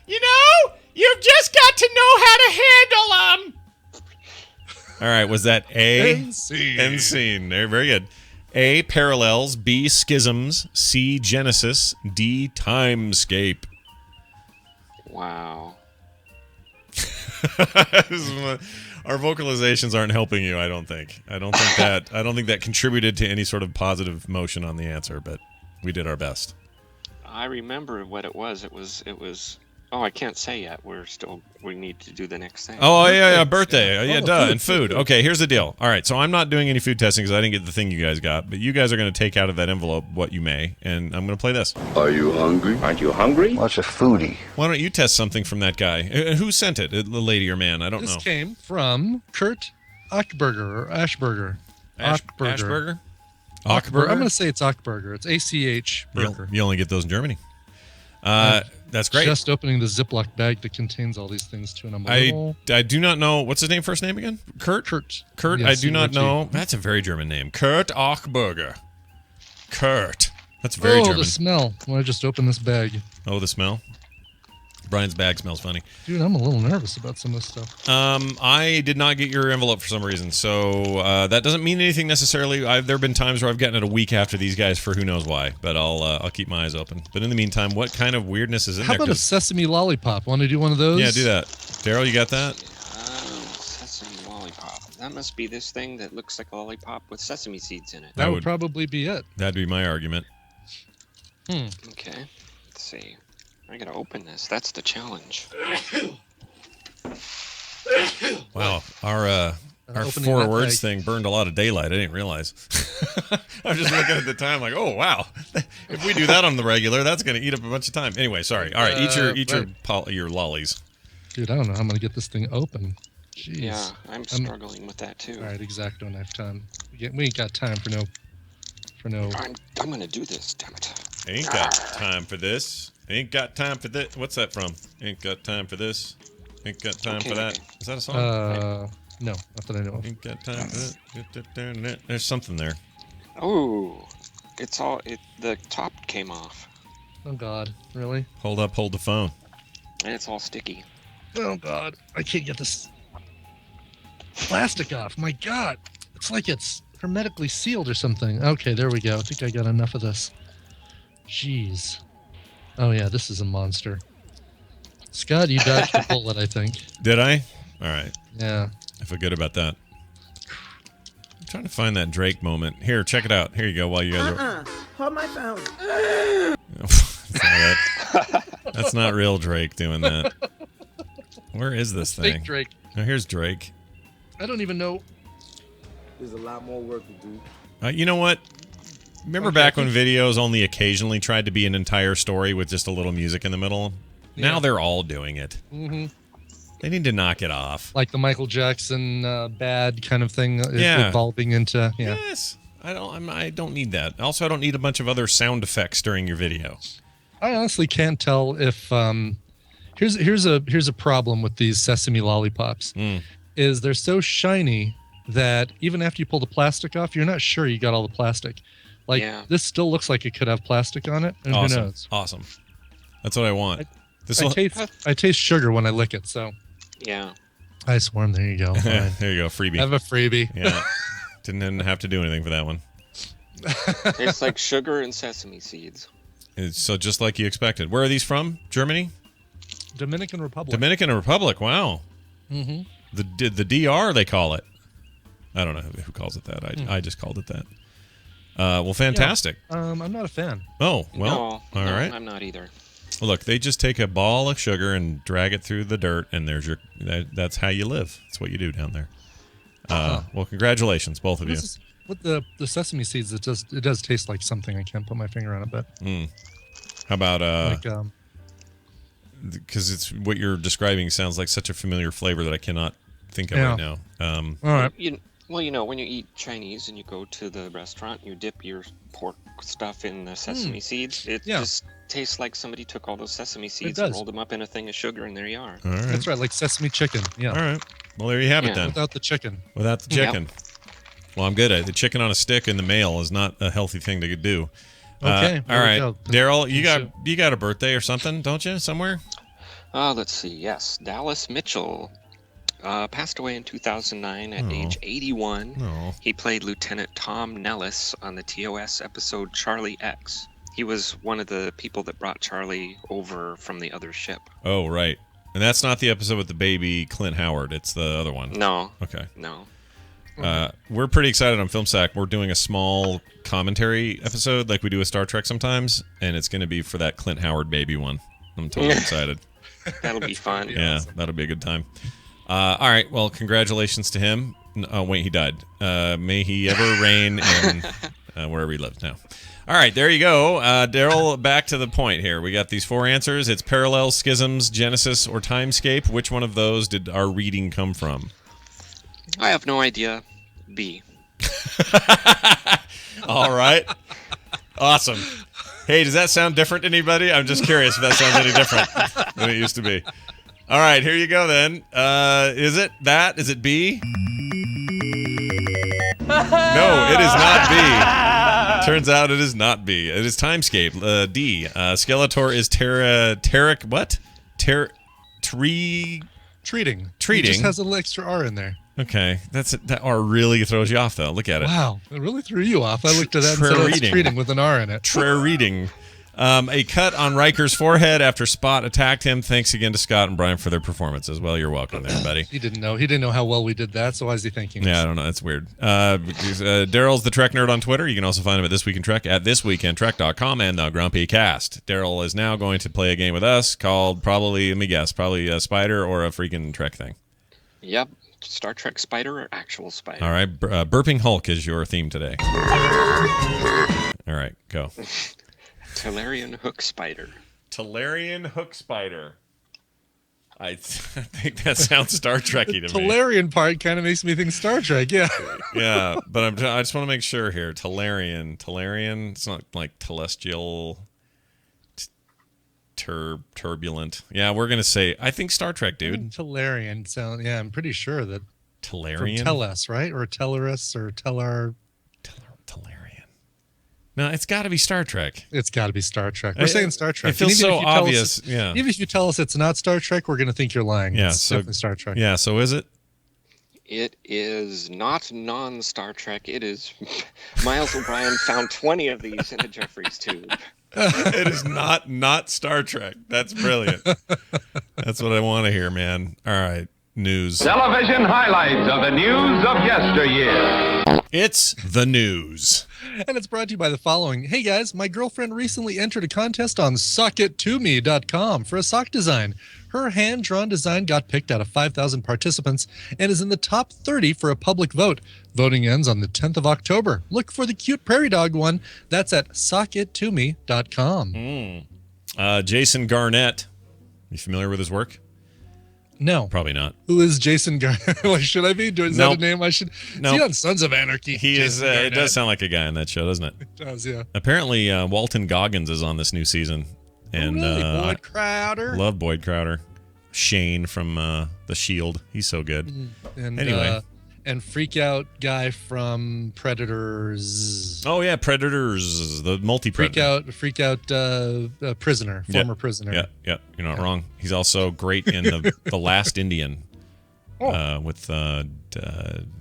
You've just got to know how to handle them! All right, was that A? End scene. End scene. Very good. A, parallels. B, schisms. C, Genesis. D, timescape. Wow. Our vocalizations aren't helping you, I don't think. I don't think that contributed to any sort of positive motion on the answer, but we did our best. I remember what it was. It was Oh, I can't say yet. We need to do the next thing. Oh, yeah, birthday. Yeah, duh, food, and food. Okay, here's the deal. All right, so I'm not doing any food testing because I didn't get the thing you guys got, but you guys are going to take out of that envelope what you may, and I'm going to play this. Are you hungry? Aren't you hungry? What's a foodie? Why don't you test something from that guy? Who sent it? The lady or man? I don't know. This came from Kurt Achberger or Ashberger. Ashberger? Achberger. I'm going to say it's Achberger. It's ACH burger. You only get those in Germany. That's great. Just opening the Ziploc bag that contains all these things too, and I'm I do not know. What's his name? First name again? Kurt. Kurt. I do not know. That's a very German name. Kurt Achberger. Kurt. That's very German. Oh, the smell. When I just opened this bag. Oh, the smell. Brian's bag smells funny. Dude, I'm a little nervous about some of this stuff. I did not get your envelope for some reason, so that doesn't mean anything necessarily. There have been times where I've gotten it a week after these guys for who knows why, but I'll keep my eyes open. But in the meantime, what kind of weirdness is in How there? about a sesame lollipop? Want to do one of those? Yeah, do that. Daryl, you got that? Sesame lollipop. That must be this thing that looks like a lollipop with sesame seeds in it. That would probably be it. That'd be my argument. Okay. Let's see. I gotta open this. That's the challenge. Wow, our 4 words thing burned a lot of daylight. I didn't realize. I was just looking at the time like, oh wow, if we do that on the regular, that's gonna eat up a bunch of time. Anyway, sorry. All right, eat your lollies. Dude, I don't know how I'm gonna get this thing open. Jeez. Yeah, I'm struggling with that too. All right, Exacto knife time. We ain't got time for no. I'm gonna do this. Damn it. Ain't got time for this. Ain't got time for this. What's that from? Ain't got time for this. Ain't got time for that. Is that a song? No, not that I know of. Ain't got time for that. There's something there. Oh, the top came off. Oh God, really? Hold the phone. And it's all sticky. Oh God, I can't get this plastic off. My God, it's like it's hermetically sealed or something. Okay, there we go. I think I got enough of this. Jeez. Oh yeah, this is a monster. Scott, you dodged the bullet, I think. Did I? All right. Yeah. I feel good about that. I'm trying to find that Drake moment. Here, check it out. Here you go. While you guys are. Hold my phone. That's not real Drake doing that. Where is this thing? Fake Drake. Oh, here's Drake. I don't even know. There's a lot more work to do. You know what? Remember back when videos only occasionally tried to be an entire story with just a little music in the middle? Yeah. Now they're all doing it. Mm-hmm. They need to knock it off. Like the Michael Jackson bad kind of thing evolving into. Yeah. Yes. I don't need that. Also, I don't need a bunch of other sound effects during your video. I honestly can't tell if here's a problem with these sesame lollipops. Is they're so shiny that even after you pull the plastic off, you're not sure you got all the plastic. Like, this still looks like it could have plastic on it, and awesome. Who knows? Awesome. That's what I want. I taste sugar when I lick it, so. Yeah. Ice worm, there you go. There you go, freebie. Have a freebie. Yeah. Didn't have to do anything for that one. It's like sugar and sesame seeds. So just like you expected. Where are these from? Germany? Dominican Republic. Dominican Republic, wow. Mm-hmm. The DR, they call it. I don't know who calls it that. I just called it that. Well, fantastic. Yeah, I'm not a fan. Oh, well, all right. I'm not either. Well, look, they just take a ball of sugar and drag it through the dirt, and that's how you live. That's what you do down there. Well, congratulations, both of you. With the sesame seeds, it does taste like something. I can't put my finger on it, but. How about because it's what you're describing sounds like such a familiar flavor that I cannot think of right now. All right. Well, when you eat Chinese and you go to the restaurant, you dip your pork stuff in the sesame seeds. It just tastes like somebody took all those sesame seeds and rolled them up in a thing of sugar, and there you are. All right. That's right, like sesame chicken. Yeah. All right. Well, there you have it then. Without the chicken. Without the chicken. Yep. Well, I'm good at it. The chicken on a stick in the mail is not a healthy thing to do. Okay. All right. Daryl, you got a birthday or something, don't you, somewhere? Let's see. Yes. Dallas Mitchell passed away in 2009 at age 81. Oh. He played Lieutenant Tom Nellis on the TOS episode Charlie X. He was one of the people that brought Charlie over from the other ship. Oh, right. And that's not the episode with the baby Clint Howard. It's the other one. No. Okay. No. We're pretty excited on FilmSack. We're doing a small commentary episode like we do with Star Trek sometimes, and it's going to be for that Clint Howard baby one. I'm totally excited. That'll be fun. Yeah, awesome. That'll be a good time. All right. Well, congratulations to him. Oh, wait, he died. May he ever reign in wherever he lives now. All right, there you go. Daryl, back to the point here. We got these 4 answers. It's parallels, schisms, Genesis, or timescape. Which one of those did our reading come from? I have no idea. B. All right. Awesome. Hey, does that sound different to anybody? I'm just curious if that sounds any different than it used to be. All right, here you go then. Is it that? Is it B? No, it is not B. Turns out it is not B. It is timescape. D. Skeletor is Tarek. What? Treating. It just has a little extra R in there. Okay, that R really throws you off, though. Look at it. Wow, it really threw you off. I looked at that and said it's treating with an R in it. Reading. A cut on Riker's forehead after Spot attacked him. Thanks again to Scott and Brian for their performances. Well, you're welcome there, buddy. He didn't know how well we did that, so why is he thanking us? Yeah, I don't know. That's weird. Daryl's the Trek Nerd on Twitter. You can also find him at This Week in Trek at thisweekintrek.com and the Grumpy Cast. Daryl is now going to play a game with us called probably a spider or a freaking Trek thing. Yep. Star Trek spider or actual spider? All right. Burping Hulk is your theme today. All right, go. Talarian hook spider. Talarian hook spider. I think that sounds Star Trekky to me. Talarian part kind of makes me think Star Trek, yeah. Yeah, but I just want to make sure here. Talarian, it's not like telestial, turbulent. Yeah, we're going to say, I think Star Trek, dude. Talarian sound, yeah, I'm pretty sure that. Talarian? From Tellus, right? Or Tellerus or Tellar. Talarian. No, it's got to be Star Trek. It's got to be Star Trek. We're saying Star Trek. It feels so obvious. Yeah. Even if you tell us it's not Star Trek, we're going to think you're lying. Yeah, it's definitely Star Trek. Yeah, so is it? It is not non-Star Trek. It is. Miles O'Brien found 20 of these in a Jeffries tube. It is not Star Trek. That's brilliant. That's what I want to hear, man. All right, news. Television highlights of the news of yesteryear. It's the news. And it's brought to you by the following. Hey guys, my girlfriend recently entered a contest on SockItToMe.com for a sock design. Her hand-drawn design got picked out of 5,000 participants and is in the top 30 for a public vote. Voting ends on the 10th of October. Look for the cute prairie dog one. That's at SockItToMe.com. Jason Garnett. You familiar with his work? No. Probably not. Who is Jason Garnett? Like, should I be? Is that a name I should? No. Is he on Sons of Anarchy? He is. It does sound like a guy on that show, doesn't it? It does, yeah. Apparently, Walton Goggins is on this new season. And really? Boyd Crowder? Love Boyd Crowder. Shane from The Shield. He's so good. And, anyway. And freak out guy from Predators. Oh yeah, Predators, the multi-predator. Freak out prisoner, former prisoner. Yeah, you're not wrong. He's also great in the Last Indian, with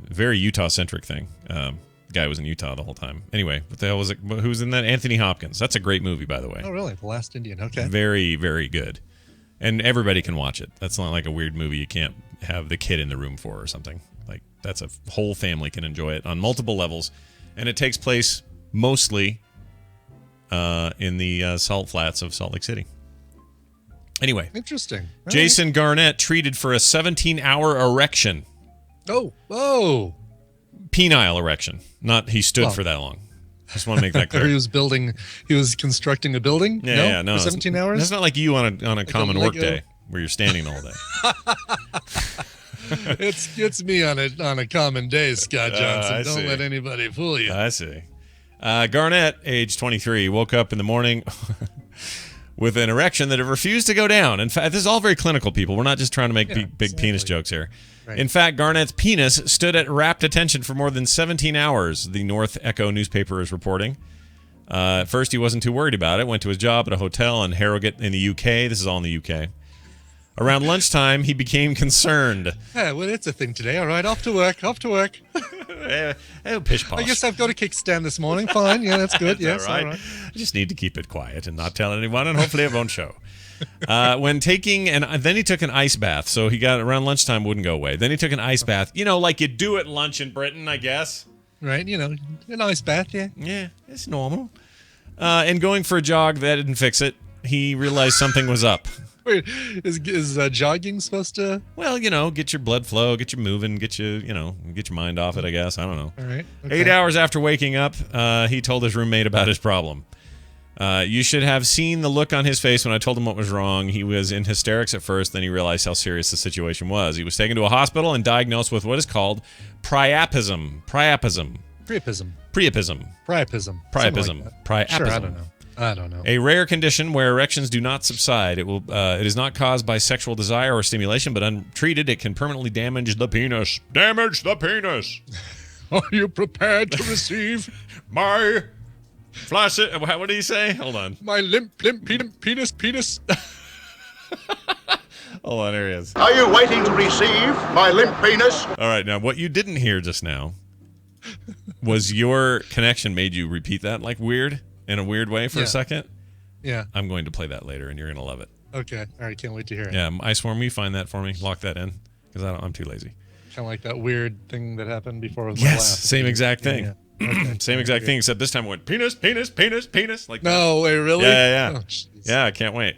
very Utah-centric thing. The guy was in Utah the whole time. Anyway, what the hell was it? Who's in that? Anthony Hopkins. That's a great movie, by the way. Oh really? The Last Indian. Okay. Very, very good, and everybody can watch it. That's not like a weird movie you can't have the kid in the room for or something. Like, that's a whole family can enjoy it on multiple levels. And it takes place mostly in the salt flats of Salt Lake City. Anyway. Interesting. All Jason Garnett treated for a 17-hour erection. Oh. Penile erection. Not he stood for that long. Just want to make that clear. He was constructing a building? No. For 17 hours? It's not like you on a common work day where you're standing all day. It's me on a common day, Scott Johnson. Don't let anybody fool you. I see. Garnett, age 23, woke up in the morning with an erection that had refused to go down. In fact, this is all very clinical, people. We're not just trying to make big penis jokes here. Right. In fact, Garnett's penis stood at rapt attention for more than 17 hours, the North Echo newspaper is reporting. At first, he wasn't too worried about it. Went to his job at a hotel in Harrogate in the UK. This is all in the UK. Around lunchtime, he became concerned. Yeah, well, it's a thing today. All right, off to work. Pish posh. I guess I've got a kickstand this morning. Fine. Yeah, that's good. Yes, all right. I just need to keep it quiet and not tell anyone, and hopefully it won't show. Then he took an ice bath. So he got around lunchtime, wouldn't go away. Then he took an ice bath. You know, like you do at lunch in Britain, I guess. Right. You know, an ice bath. Yeah. Yeah, it's normal. And going for a jog, that didn't fix it. He realized something was up. Wait, is jogging supposed to? Well, get your blood flow, get you moving, get your mind off it, I guess. I don't know. All right. Okay. 8 hours after waking up, he told his roommate about his problem. You should have seen the look on his face when I told him what was wrong. He was in hysterics at first, then he realized how serious the situation was. He was taken to a hospital and diagnosed with what is called priapism. Priapism. Sure, I don't know. A rare condition where erections do not subside. It is not caused by sexual desire or stimulation, but untreated, it can permanently damage the penis. Damage the penis. Are you prepared to receive my flaccid? What did he say? Hold on. My limp penis. Hold on, there he is. Are you waiting to receive my limp penis? All right, now what you didn't hear just now was your connection made you repeat that in a weird way for a second. Yeah. I'm going to play that later, and you're going to love it. Okay. All right, can't wait to hear it. Yeah, Iceworm, will you find that for me? Lock that in, because I'm too lazy. Kind of like that weird thing that happened before with my laugh. Same exact thing. Yeah. Okay. Same exact thing, except this time it went penis, like no, wait, really? Yeah. Oh, yeah, I can't wait.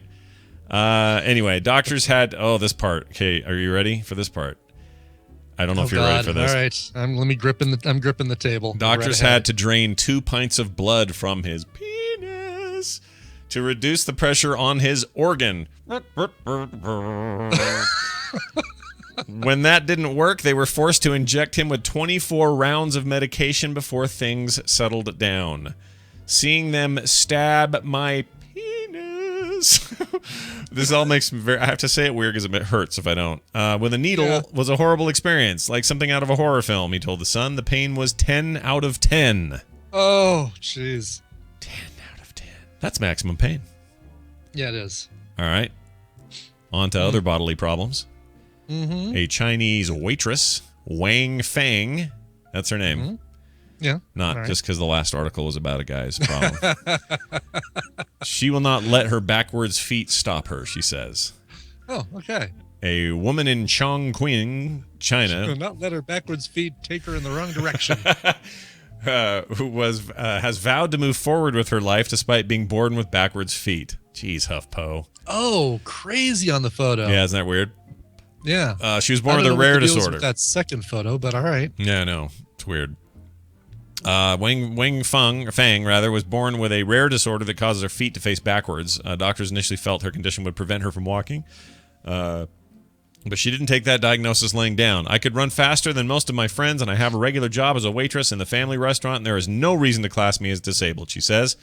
Anyway, doctors had this part. Okay, are you ready for this part? I don't know if you're ready for this. All right, I'm gripping the table. Doctors had to drain 2 pints of blood from his penis to reduce the pressure on his organ. When that didn't work, they were forced to inject him with 24 rounds of medication before things settled down. Seeing them stab my penis. This all makes me I have to say it weird because it hurts if I don't. With a needle was a horrible experience, like something out of a horror film, he told The Sun. The pain was 10 out of 10. Oh, jeez. 10 out of 10. That's maximum pain. Yeah, it is. All right. On to other bodily problems. Mm-hmm. A Chinese waitress, Wang Feng, that's her name. Mm-hmm. Yeah. Not just because the last article was about a guy's problem. She will not let her backwards feet stop her, she says. Oh, okay. A woman in Chongqing, China. She will not let her backwards feet take her in the wrong direction. Who has vowed to move forward with her life despite being born with backwards feet. Jeez, HuffPo. Oh, crazy on the photo. Yeah, isn't that weird? Yeah. She was born with a rare disorder. With that second photo, but all right. Yeah, no, it's weird. Wang Fang was born with a rare disorder that causes her feet to face backwards. Doctors initially felt her condition would prevent her from walking, but she didn't take that diagnosis laying down. I could run faster than most of my friends, and I have a regular job as a waitress in the family restaurant, and there is no reason to class me as disabled, she says.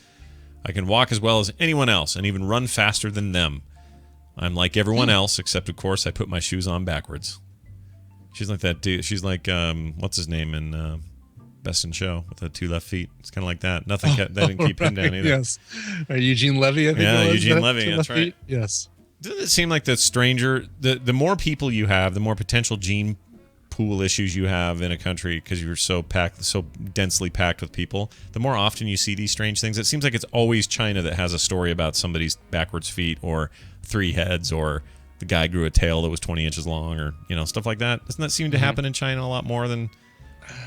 I can walk as well as anyone else and even run faster than them. I'm like everyone else, except, of course, I put my shoes on backwards. She's like that dude. She's like, what's his name in Best in Show with the 2 left feet? It's kind of like that. Nothing they didn't keep him down either. Yes. Eugene Levy, I think it was. Eugene Levy, that's right. Feet? Yes. Doesn't it seem like the stranger, the more people you have, the more potential gene pool issues you have in a country because you're so densely packed with people, the more often you see these strange things. It seems like it's always China that has a story about somebody's backwards feet or 3 heads or the guy grew a tail that was 20 inches long or, stuff like that. Doesn't that seem to happen in China a lot more than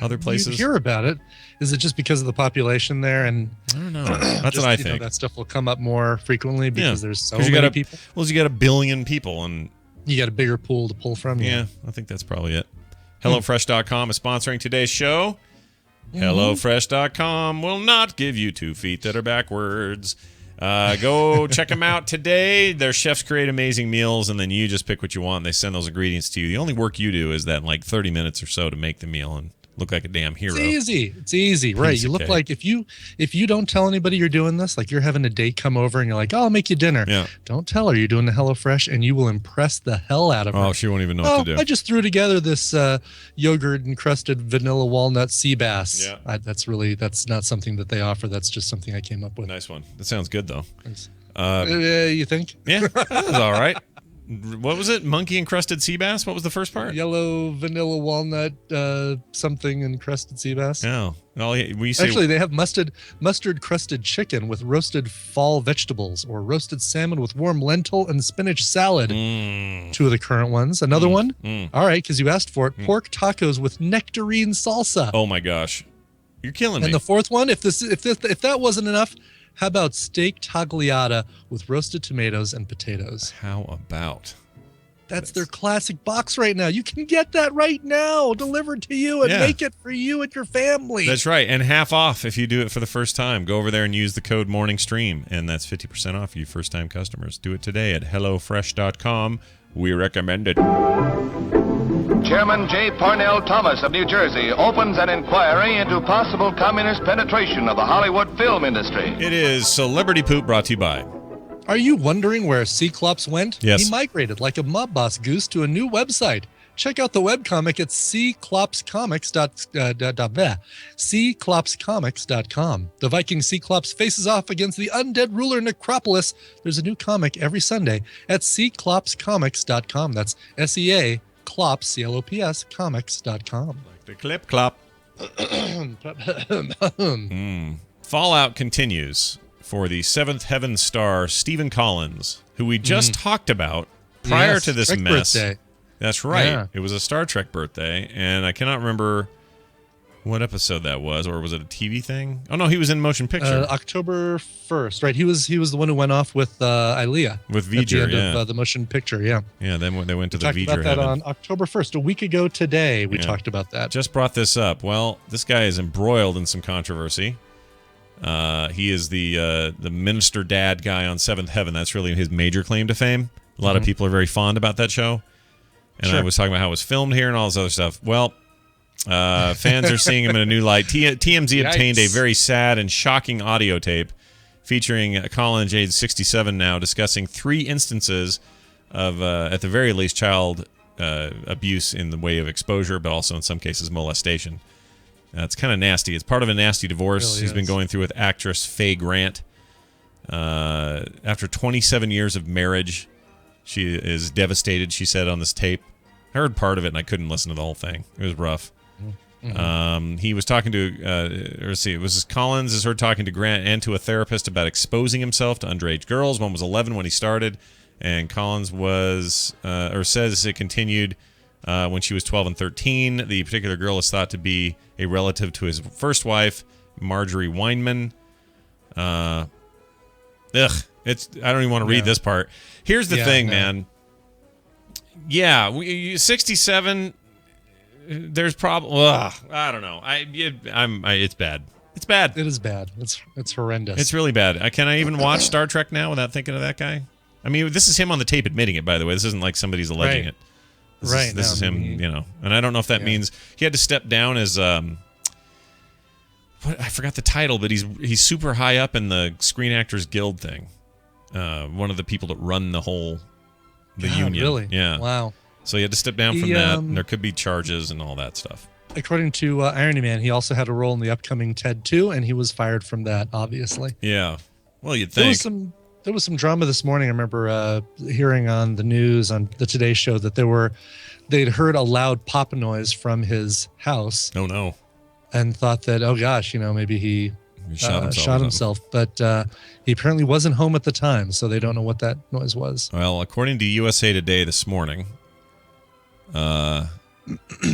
other places? You hear about it. Is it just because of the population there? And I don't know. That's what I think. That stuff will come up more frequently because there's so many people. Well, you got 1 billion people and you got a bigger pool to pull from. Yeah, I think that's probably it. HelloFresh.com is sponsoring today's show. HelloFresh.com will not give you 2 feet that are backwards. Go check them out today. Their chefs create amazing meals, and then you just pick what you want. And they send those ingredients to you. The only work you do is that 30 minutes or so to make the meal and look like a damn hero. It's easy. Right. You look like if you don't tell anybody you're doing this, like you're having a date come over and you're like, oh, I'll make you dinner. Yeah. Don't tell her you're doing the HelloFresh and you will impress the hell out of her. Oh, she won't even know what to do. I just threw together this yogurt encrusted vanilla walnut sea bass. Yeah. That's not something that they offer. That's just something I came up with. Nice one. That sounds good though. You think? Yeah, that was all right. What was it? Monkey encrusted sea bass? What was the first part? Yellow vanilla walnut something encrusted sea bass. Oh, actually, they have mustard crusted chicken with roasted fall vegetables or roasted salmon with warm lentil and spinach salad. 2 of the current ones. Another one. All right, because you asked for it. Pork tacos with nectarine salsa. Oh my gosh, you're killing me. And the 4th one, if that wasn't enough, How about steak tagliata with roasted tomatoes and potatoes? How about? That's their classic box right now. You can get that right now, delivered to you, and make it for you and your family. That's right, and half off if you do it for the first time. Go over there and use the code MorningStream, and that's 50% off you first-time customers. Do it today at HelloFresh.com. We recommend it. Chairman J. Parnell Thomas of New Jersey opens an inquiry into possible communist penetration of the Hollywood film industry. It is Celebrity Poop, brought to you by... Are you wondering where Cyclops went? Yes. He migrated like a mob boss goose to a new website. Check out the webcomic at cyclopscomics.com. The Viking Cyclops faces off against the undead ruler Necropolis. There's a new comic every Sunday at cyclopscomics.com. That's SEA Clops, C-L-O-P-S, comics.com. Like the clip clop. Fallout continues for the Seventh Heaven star Stephen Collins, who we just talked about prior to this mess. Birthday. That's right. Yeah. It was a Star Trek birthday, and I cannot remember what episode that was, or was it a TV thing? Oh no, he was in motion picture. October 1st, right? He was the one who went off with Ilea with V'ger, at the end of the motion picture. Yeah. Then they went to the V'ger talked about that heaven. On October 1st, a week ago today. We talked about that. Just brought this up. Well, this guy is embroiled in some controversy. He is the minister dad guy on Seventh Heaven. That's really his major claim to fame. A lot of people are very fond about that show. And I was talking about how it was filmed here and all this other stuff. Well, fans are seeing him in a new light. TMZ obtained a very sad and shocking audio tape featuring Collins, age 67 now, discussing 3 instances of, at the very least, child abuse in the way of exposure, but also in some cases molestation. It's kind of nasty. It's part of a nasty divorce he's been going through with actress Faye Grant. After 27 years of marriage, she is devastated, she said on this tape. I heard part of it, and I couldn't listen to the whole thing. It was rough. He was talking to, Collins is heard talking to Grant and to a therapist about exposing himself to underage girls. One was 11 when he started, and Collins says it continued when she was 12 and 13. The particular girl is thought to be a relative to his first wife, Marjorie Weinman. I don't even want to read this part. Here's the thing, man. Yeah, 67. There's probably. I don't know. It's bad. It's bad. It is bad. It's horrendous. It's really bad. Can I even watch Star Trek now without thinking of that guy? I mean, this is him on the tape admitting it. By the way, this isn't like somebody's alleging it. This is him, and I don't know if that means he had to step down as I forgot the title, but he's super high up in the Screen Actors Guild thing. One of the people that run the union. Really? Yeah. Wow. So he had to step down from that, and there could be charges and all that stuff. According to Irony Man, he also had a role in the upcoming Ted 2, and he was fired from that, obviously. Yeah. Well, you'd think. There was some drama this morning. I remember hearing on the news on the Today Show that they'd heard a loud pop noise from his house. Oh no! And thought that, oh gosh, maybe he shot himself. But he apparently wasn't home at the time, so they don't know what that noise was. Well, according to USA Today this morning,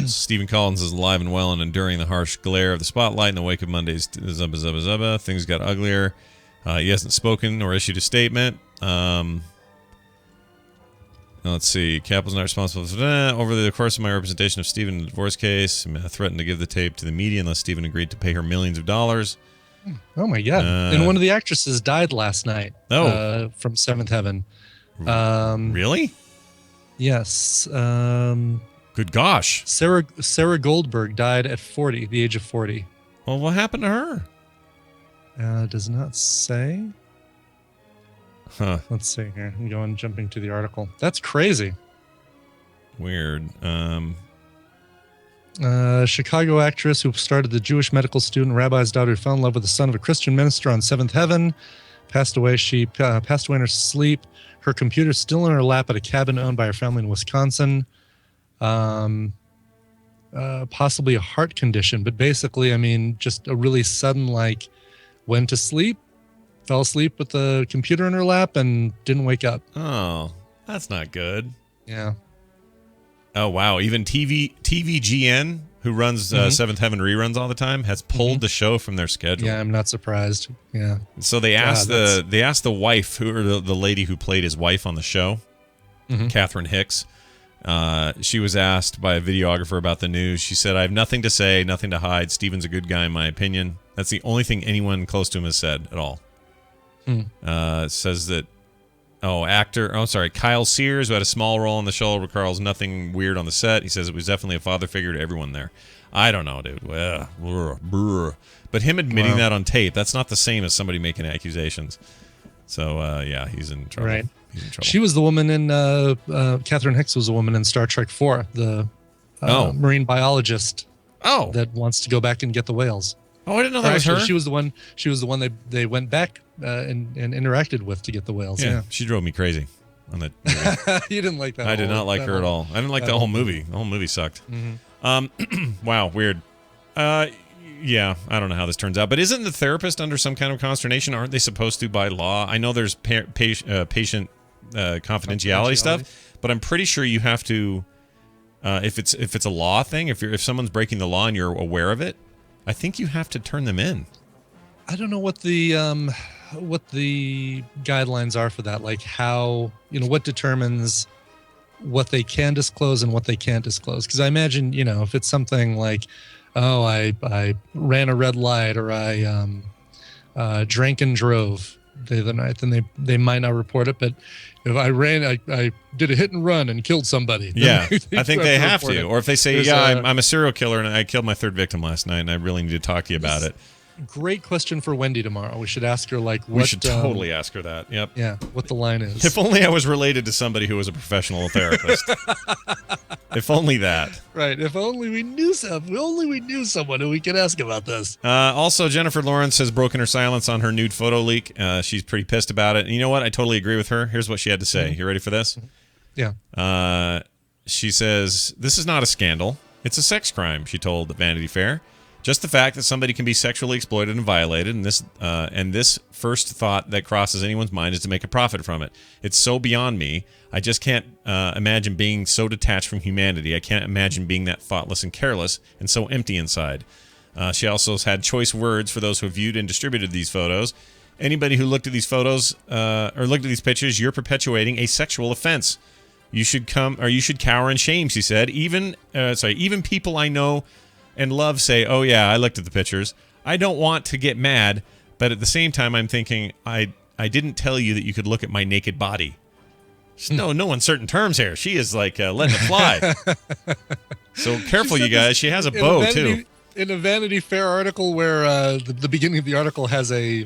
Stephen Collins is alive and well and enduring the harsh glare of the spotlight in the wake of Monday's Zubba Zubba Zubba. Things got uglier. He hasn't spoken or issued a statement. Let's see. Cap was not responsible for that. Over the course of my representation of Stephen in the divorce case, I threatened to give the tape to the media unless Stephen agreed to pay her millions of dollars. Oh, my God. And one of the actresses died last night from Seventh Heaven. Really? Yes. Good gosh. Sarah Goldberg died at 40, the age of 40. Well, what happened to her? Does not say. Huh. Let's see here. I'm jumping to the article. That's crazy. Weird. Chicago actress who started the Jewish medical student rabbi's daughter who fell in love with the son of a Christian minister on Seventh Heaven. Passed away. She passed away in her sleep. Her computer still in her lap at a cabin owned by her family in Wisconsin. Possibly a heart condition, but basically, I mean, just a really sudden, went to sleep, fell asleep with the computer in her lap, and didn't wake up. Oh, that's not good. Yeah. Oh, wow. Even TVGN, who runs Seventh Heaven reruns all the time, has pulled the show from their schedule. Yeah, I'm not surprised. Yeah. So they asked the wife, the lady who played his wife on the show, Catherine Hicks. She was asked by a videographer about the news. She said, "I have nothing to say, nothing to hide. Steven's a good guy, in my opinion." That's the only thing anyone close to him has said at all. Says that. Kyle Sears, who had a small role in the show, recalls nothing weird on the set. He says it was definitely a father figure to everyone there. I don't know, dude. But him admitting that on tape, that's not the same as somebody making accusations. So, he's in trouble. Right. He's in trouble. She was the woman in, Catherine Hicks was a woman in Star Trek 4, the marine biologist that wants to go back and get the whales. Oh, I didn't know that was her. She was the one they went back and interacted with to get the whales. Yeah. She drove me crazy on that movie. You didn't like that. I did not like her at all. I didn't like the whole movie. The whole movie sucked. Wow, weird. I don't know how this turns out. But isn't the therapist under some kind of consternation? Aren't they supposed to by law? I know there's patient confidentiality stuff, but I'm pretty sure you have to. If it's a law thing, if someone's breaking the law and you're aware of it, I think you have to turn them in. I don't know what the guidelines are for that. Like how, what determines what they can disclose and what they can't disclose. Because I imagine, if it's something like, I ran a red light or I drank and drove the other night, then they might not report it. But if I did a hit and run and killed somebody. Yeah, I think they have to. Or if they say, I'm a serial killer and I killed my third victim last night and I really need to talk to you about it. Great question for Wendy tomorrow. We should ask her what we should totally ask her that. Yep. Yeah, what the line is. If only I was related to somebody who was a professional therapist. If only that. Right. If only we knew someone who we could ask about this. Also, Jennifer Lawrence has broken her silence on her nude photo leak. She's pretty pissed about it. And you know what? I totally agree with her. Here's what she had to say. You ready for this? Yeah. She says, "This is not a scandal. It's a sex crime," she told Vanity Fair. "Just the fact that somebody can be sexually exploited and violated, and this first thought that crosses anyone's mind is to make a profit from it. It's so beyond me. I just can't imagine being so detached from humanity. I can't imagine being that thoughtless and careless and so empty inside." She also has had choice words for those who have viewed and distributed these photos. "Anybody who looked at these photos or looked at these pictures, you're perpetuating a sexual offense. You should cower in shame," she said. Even people I know and love say, "Oh yeah, I looked at the pictures. I don't want to get mad, but at the same time, I'm thinking, I didn't tell you that you could look at my naked body." No uncertain terms here. She is like letting it fly. So careful, you guys. She has a bow too. In a Vanity Fair article where the beginning of the article has a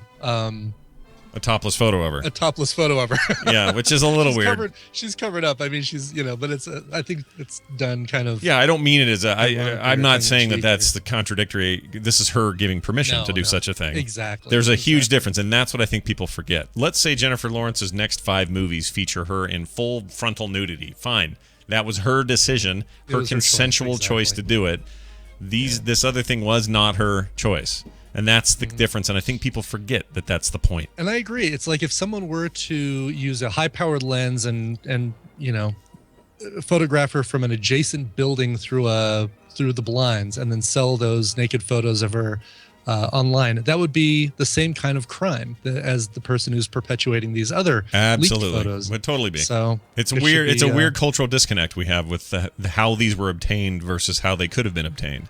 topless photo of her. A topless photo of her. Yeah, which is a little weird. She's covered up. I mean, she's, but it's, I think it's done kind of. Yeah, I don't mean it as I'm not saying that that's the contradictory. This is her giving permission to do such a thing. Exactly. There's a huge difference, and that's what I think people forget. Let's say Jennifer Lawrence's next 5 movies feature her in full frontal nudity. Fine. That was her decision, her consensual choice to do it. This other thing was not her choice. And that's the difference, and I think people forget that that's the point. And I agree. It's like if someone were to use a high-powered lens and photograph her from an adjacent building through the blinds, and then sell those naked photos of her online, that would be the same kind of crime as the person who's perpetuating these other leaked photos. Would totally be. So it's weird. It's a weird cultural disconnect we have with how these were obtained versus how they could have been obtained.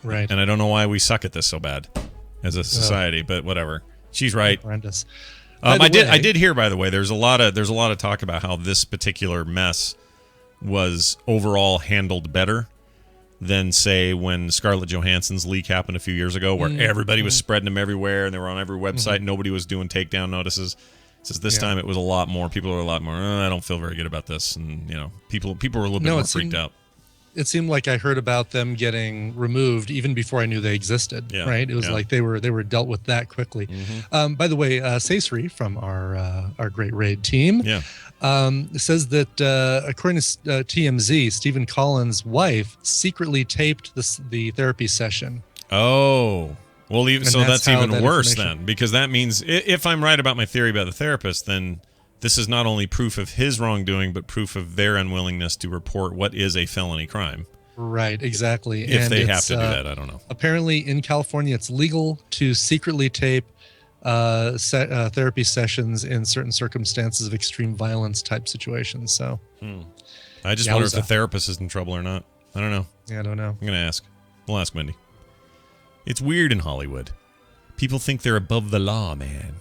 Right. And I don't know why we suck at this so bad as a society, but whatever. She's right. Horrendous. I did hear, by the way, there's a lot of talk about how this particular mess was overall handled better than, say, when Scarlett Johansson's leak happened a few years ago, where everybody was spreading them everywhere and they were on every website. Nobody was doing takedown notices. Says this time it was a lot more. People were a lot more. I don't feel very good about this, and people were a little bit more freaked out. It seemed like I heard about them getting removed even before I knew they existed. Yeah, right? It was like they were dealt with that quickly. By the way, Saisri from our Great Raid team says that according to TMZ, Stephen Collins' wife secretly taped the therapy session. Oh, well, so that's even worse then, because that means if I'm right about my theory about the therapist, then this is not only proof of his wrongdoing, but proof of their unwillingness to report what is a felony crime. Right, exactly. If they have to do that, I don't know. Apparently, in California, it's legal to secretly tape therapy sessions in certain circumstances of extreme violence type situations. So, I just wonder if the therapist is in trouble or not. I don't know. Yeah, I don't know. I'm going to ask. We'll ask Wendy. It's weird in Hollywood. People think they're above the law, man.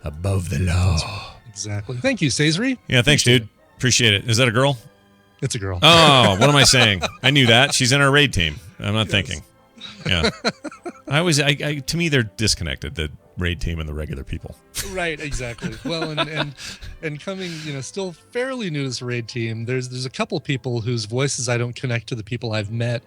Above the law. Exactly. Thank you, Sazri. Yeah, thanks, dude. Appreciate it. Is that a girl? It's a girl. Oh, what am I saying? I knew that. She's in our raid team. I'm not thinking. Yeah. To me, they're disconnected, the raid team and the regular people. Right, exactly. Well, and coming, still fairly new to this raid team, there's a couple people whose voices I don't connect to the people I've met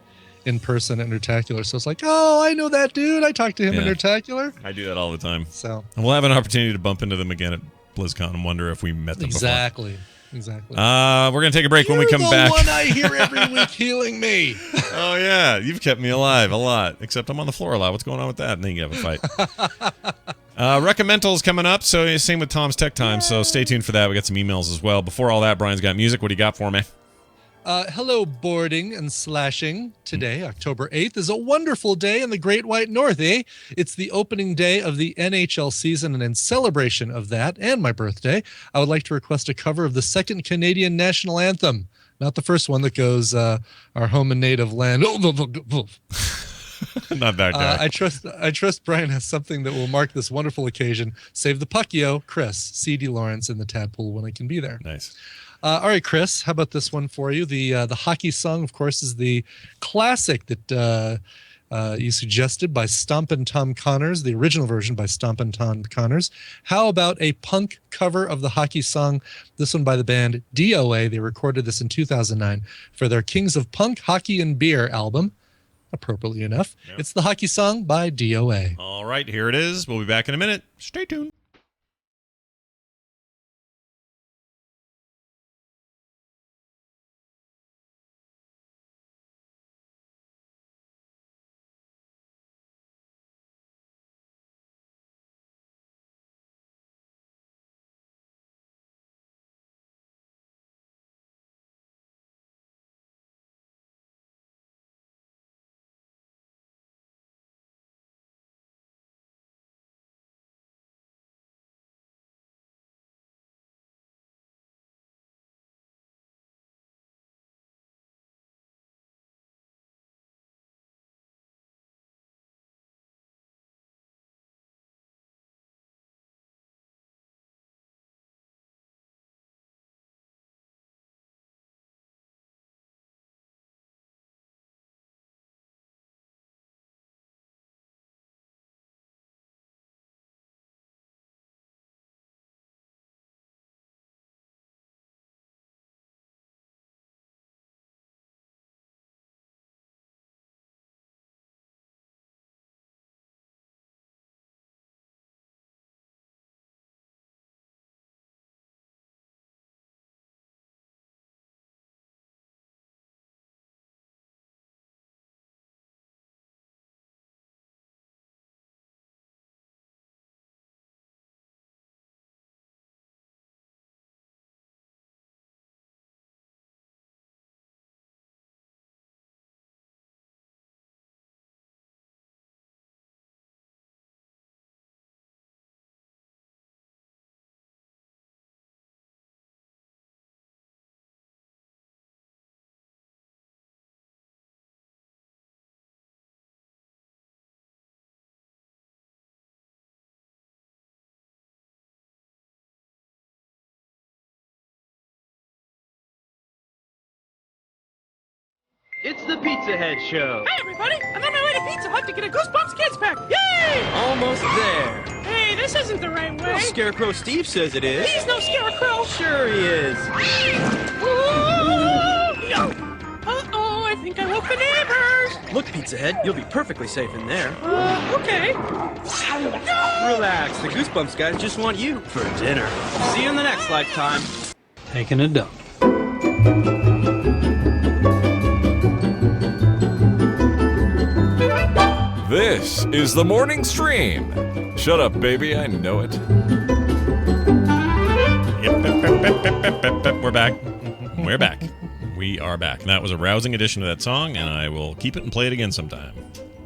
in person at Nerdtacular. So it's like, oh, I know that dude. I talked to him at Nerdtacular. I do that all the time. So, and we'll have an opportunity to bump into them again at BlizzCon and wonder if we met them before. Exactly. We're going to take a break. When we come back. You're the one I hear every week healing me. Oh, yeah. You've kept me alive a lot. Except I'm on the floor a lot. What's going on with that? And then you have a fight. Recommendals coming up. So same with Tom's Tech Time. So stay tuned for that. We got some emails as well. Before all that, Brian's got music. What do you got for me? Hello, boarding and slashing. Today, October 8th, is a wonderful day in the Great White North, eh? It's the opening day of the NHL season, and in celebration of that and my birthday, I would like to request a cover of the second Canadian national anthem. Not the first one that goes, our home and native land. Not that guy. I trust Brian has something that will mark this wonderful occasion. Save the puck, yo, Chris, C.D. Lawrence in the Tadpole when I can be there. Nice. All right, Chris, how about this one for you? The hockey song, of course, is the classic that you suggested by Stompin' Tom Connors, the original version by Stompin' Tom Connors. How about a punk cover of the hockey song? This one by the band DOA. They recorded this in 2009 for their Kings of Punk, Hockey, and Beer album. Appropriately enough. Yep. It's the hockey song by DOA. All right, here it is. We'll be back in a minute. Stay tuned. It's the Pizza Head Show. Hi, everybody. I'm on my way to Pizza Hut to get a Goosebumps Kids Pack. Yay! Almost there. Hey, this isn't the right way. Well, Scarecrow Steve says it is. He's no scarecrow. Sure he is. Uh-oh, I think I woke the neighbors. Look, Pizza Head, you'll be perfectly safe in there. Okay. Relax, the Goosebumps guys just want you for dinner. See you in the next lifetime. Taking a dump. This is the morning stream. Shut up, baby, I know it. Yep. We're back. We're back. We are back. And that was a rousing addition to that song, and I will keep it and play it again sometime.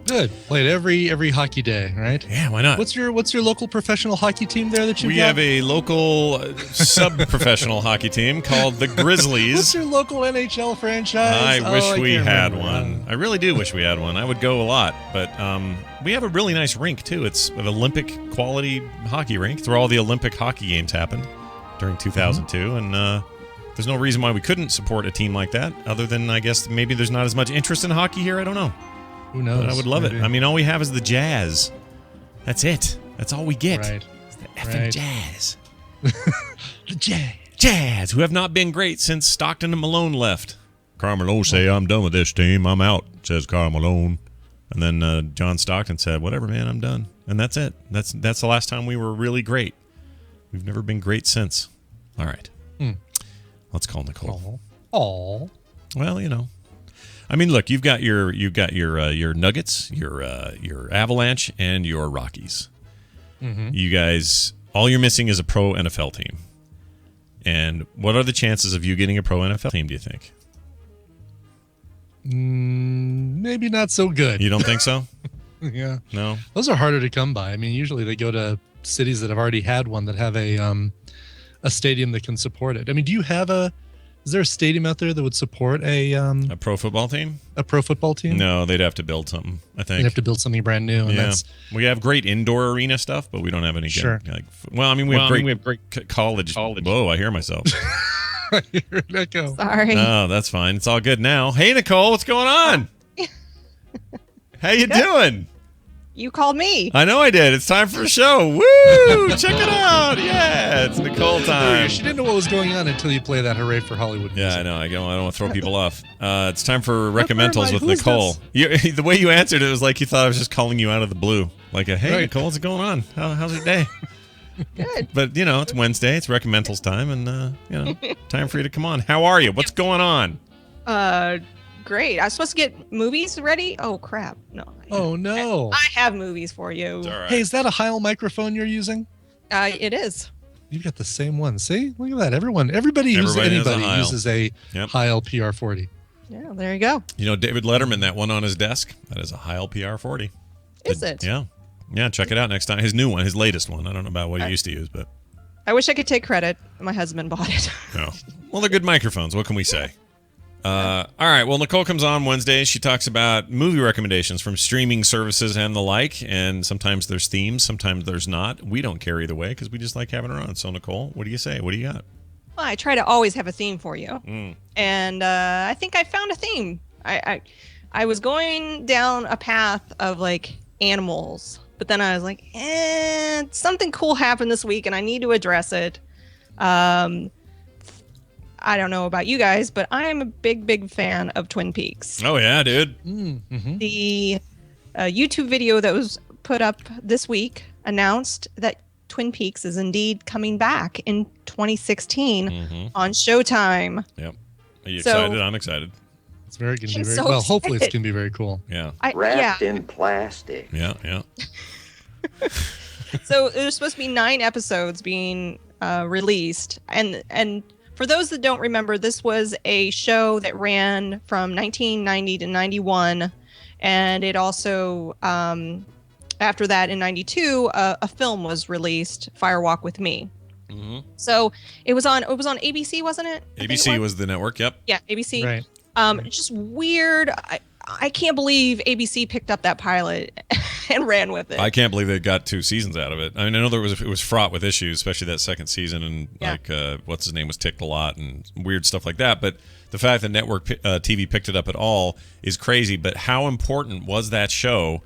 Good. Play it every hockey day, right? Yeah, why not? What's your local professional hockey team there that you got? We have a local sub-professional hockey team called the Grizzlies. What's your local NHL franchise? I wish we had one. I really do wish we had one. I would go a lot. But we have a really nice rink, too. It's an Olympic quality hockey rink. It's where all the Olympic hockey games happened during 2002. And there's no reason why we couldn't support a team like that, other than, I guess, maybe there's not as much interest in hockey here. I don't know. Who knows? But I would love it. I mean, all we have is the Jazz. That's it. That's all we get. Right. It's the effing Jazz. The Jazz. Jazz, who have not been great since Stockton and Malone left. Carmelo say, I'm done with this team. I'm out, says Carmelo. And then John Stockton said, whatever, man, I'm done. And that's it. That's the last time we were really great. We've never been great since. All right. Let's call Nicole. Aww. Well, you know. I mean, look, you've got your Nuggets, your Avalanche, and your Rockies. Mm-hmm. You guys, all you're missing is a pro NFL team. And what are the chances of you getting a pro NFL team, do you think? Maybe not so good. You don't think so? Yeah. No? Those are harder to come by. I mean, usually they go to cities that have already had one that have a stadium that can support it. I mean, is there a stadium out there that would support a pro football team? A pro football team? No, they'd have to build something, I think. They'd have to build something brand new. And yeah. We have great indoor arena stuff, but we don't have any Sure. good, we have great college. Whoa, I hear myself. I hear an echo. Sorry. No, that's fine. It's all good now. Hey, Nicole, what's going on? How you doing? You called me. I know I did. It's time for a show. Woo! Check it out. Yeah, it's Nicole time. She didn't know what was going on until you play that Hooray for Hollywood music. Yeah, I know. I don't want to throw people off. It's time for Recommendals with Nicole. The way you answered it was like you thought I was just calling you out of the blue. Like, hey, right. Nicole, what's going on? How's your day? Good. But, it's Wednesday. It's Recommendals time, and, time for you to come on. How are you? What's going on? Great. I was supposed to get movies ready? Oh, crap. No. Oh, no. I have movies for you. It's all right. Hey, is that a Heil microphone you're using? It is. You've got the same one. See? Look at that. Everybody uses a Heil PR40. Yeah, there you go. David Letterman, that one on his desk, that is a Heil PR40. Is it? Yeah. Yeah, check it out next time. His new one, his latest one. I don't know about what he used to use, but... I wish I could take credit. My husband bought it. No. Well, they're good microphones. What can we say? All right. Well, Nicole comes on Wednesday. She talks about movie recommendations from streaming services and the like. And sometimes there's themes, sometimes there's not. We don't care either way because we just like having her on. So, Nicole, what do you say? What do you got? Well, I try to always have a theme for you. And I think I found a theme. I was going down a path of like animals, but then I was like, something cool happened this week and I need to address it. I don't know about you guys, but I am a big fan of Twin Peaks. Oh, yeah, dude. Mm-hmm. The YouTube video that was put up this week announced that Twin Peaks is indeed coming back in 2016 on Showtime. Yep. Are you excited? I'm excited. It's going to be very well. Hopefully, it's going to be very cool. Yeah. Wrapped in plastic. Yeah. So there's supposed to be 9 episodes being released, and for those that don't remember, this was a show that ran from 1990 to 91, and it also, after that in 92, a film was released, Fire Walk with Me. Mm-hmm. So it was on ABC, wasn't it? ABC was the network, yep. Yeah, ABC. Right. Just weird. I can't believe ABC picked up that pilot and ran with it. I can't believe they got 2 seasons out of it. I mean, I know it was fraught with issues, especially that second season, and what's his name was ticked a lot and weird stuff like that. But the fact that network TV picked it up at all is crazy. But how important was that show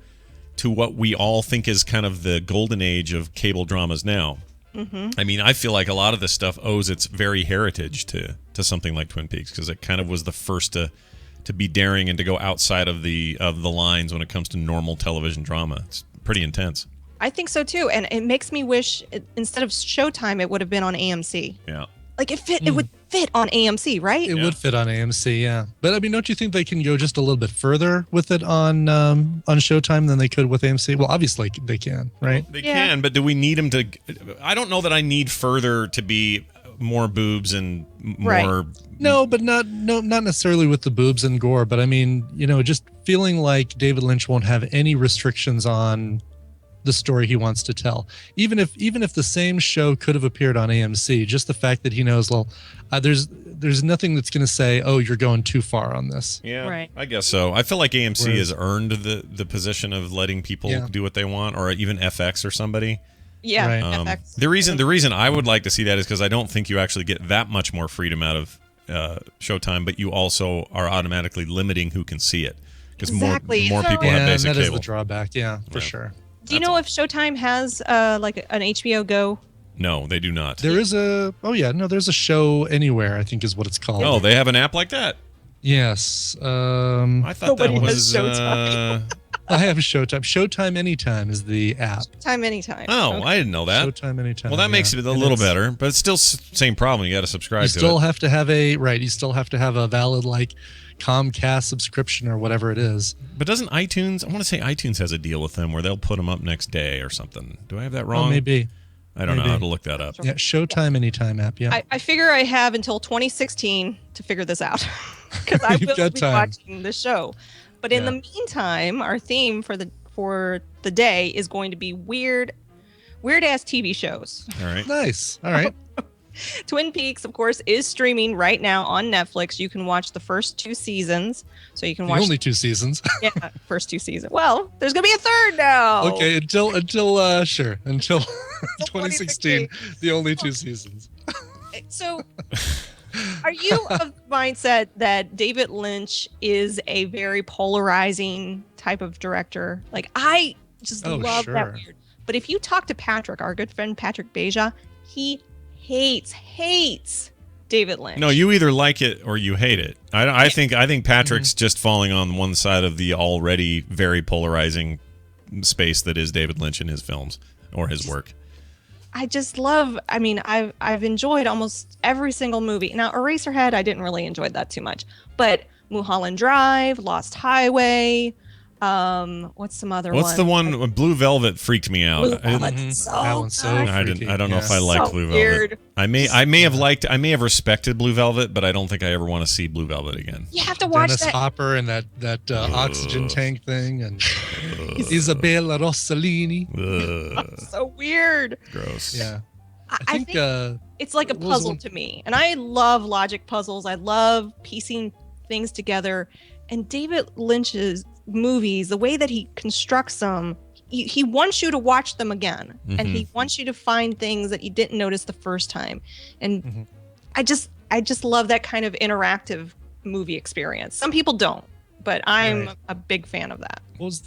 to what we all think is kind of the golden age of cable dramas now? Mm-hmm. I mean, I feel like a lot of this stuff owes its very heritage to something like Twin Peaks, because it kind of was the first to be daring and to go outside of the lines when it comes to normal television drama. It's pretty intense. I think so too, and it makes me wish instead of Showtime, it would have been on AMC. Yeah, like it would fit on AMC, right? It would fit on AMC, yeah. But I mean, don't you think they can go just a little bit further with it on Showtime than they could with AMC? Well, obviously they can, right? They can, but do we need them to? I don't know that I need further to be more boobs and more. Right. No, but not necessarily with the boobs and gore. But I mean, just feeling like David Lynch won't have any restrictions on the story he wants to tell. Even if the same show could have appeared on AMC, just the fact that he knows, there's nothing that's going to say, oh, you're going too far on this. Yeah, right. I guess so. I feel like AMC has earned the position of letting people do what they want, or even FX or somebody. Yeah, right. FX. The reason I would like to see that is because I don't think you actually get that much more freedom out of Showtime, but you also are automatically limiting who can see it because more people have basic that cable. is the drawback. Yeah, for sure. Do you know if Showtime has like an HBO Go? No, they do not. There is there's a Show Anywhere, I think is what it's called. Oh, they have an app like that? Yes. I thought that was I have Showtime. Showtime Anytime is the app. Showtime Anytime. Oh, okay. I didn't know that. Showtime Anytime. Well, that makes it a little better, but it's still same problem. You got to subscribe to it. You still have to have a valid Comcast subscription or whatever it is. But doesn't iTunes? I want to say iTunes has a deal with them where they'll put them up next day or something. Do I have that wrong? Oh, maybe. I don't know. I have to look that up. Yeah, Showtime Anytime app. Yeah. I figure I have until 2016 to figure this out because I will be watching the show. But in the meantime, our theme for the day is going to be weird ass TV shows. All right. Nice. All right. Twin Peaks, of course, is streaming right now on Netflix. You can watch the first 2 seasons. So you can watch only 2 seasons. Yeah, first 2 seasons. Well, there's gonna be a third now. Okay, until 2016, the only 2 seasons. So are you of the mindset that David Lynch is a very polarizing type of director? Like, I just love that weird. But if you talk to Patrick, our good friend Patrick Beja, he hates David Lynch. No, you either like it or you hate it. I think Patrick's just falling on one side of the already very polarizing space that is David Lynch in his films or his work. I just love. I mean, I've enjoyed almost every single movie. Now, Eraserhead, I didn't really enjoy that too much, but Mulholland Drive, Lost Highway. What's some other one? What's the one? Blue Velvet freaked me out. Blue Velvet's so I don't know if I like Blue Velvet. I may have respected Blue Velvet, but I don't think I ever want to see Blue Velvet again. You have to watch Dennis Hopper and that oxygen tank thing and Isabella Rossellini. So weird. Gross. Yeah. I think it's like a puzzle to me, and I love logic puzzles. I love piecing things together, and David Lynch's movies, the way that he constructs them, he wants you to watch them again, and he wants you to find things that you didn't notice the first time, and I just love that kind of interactive movie experience. Some people don't, but I'm a big fan of that. What was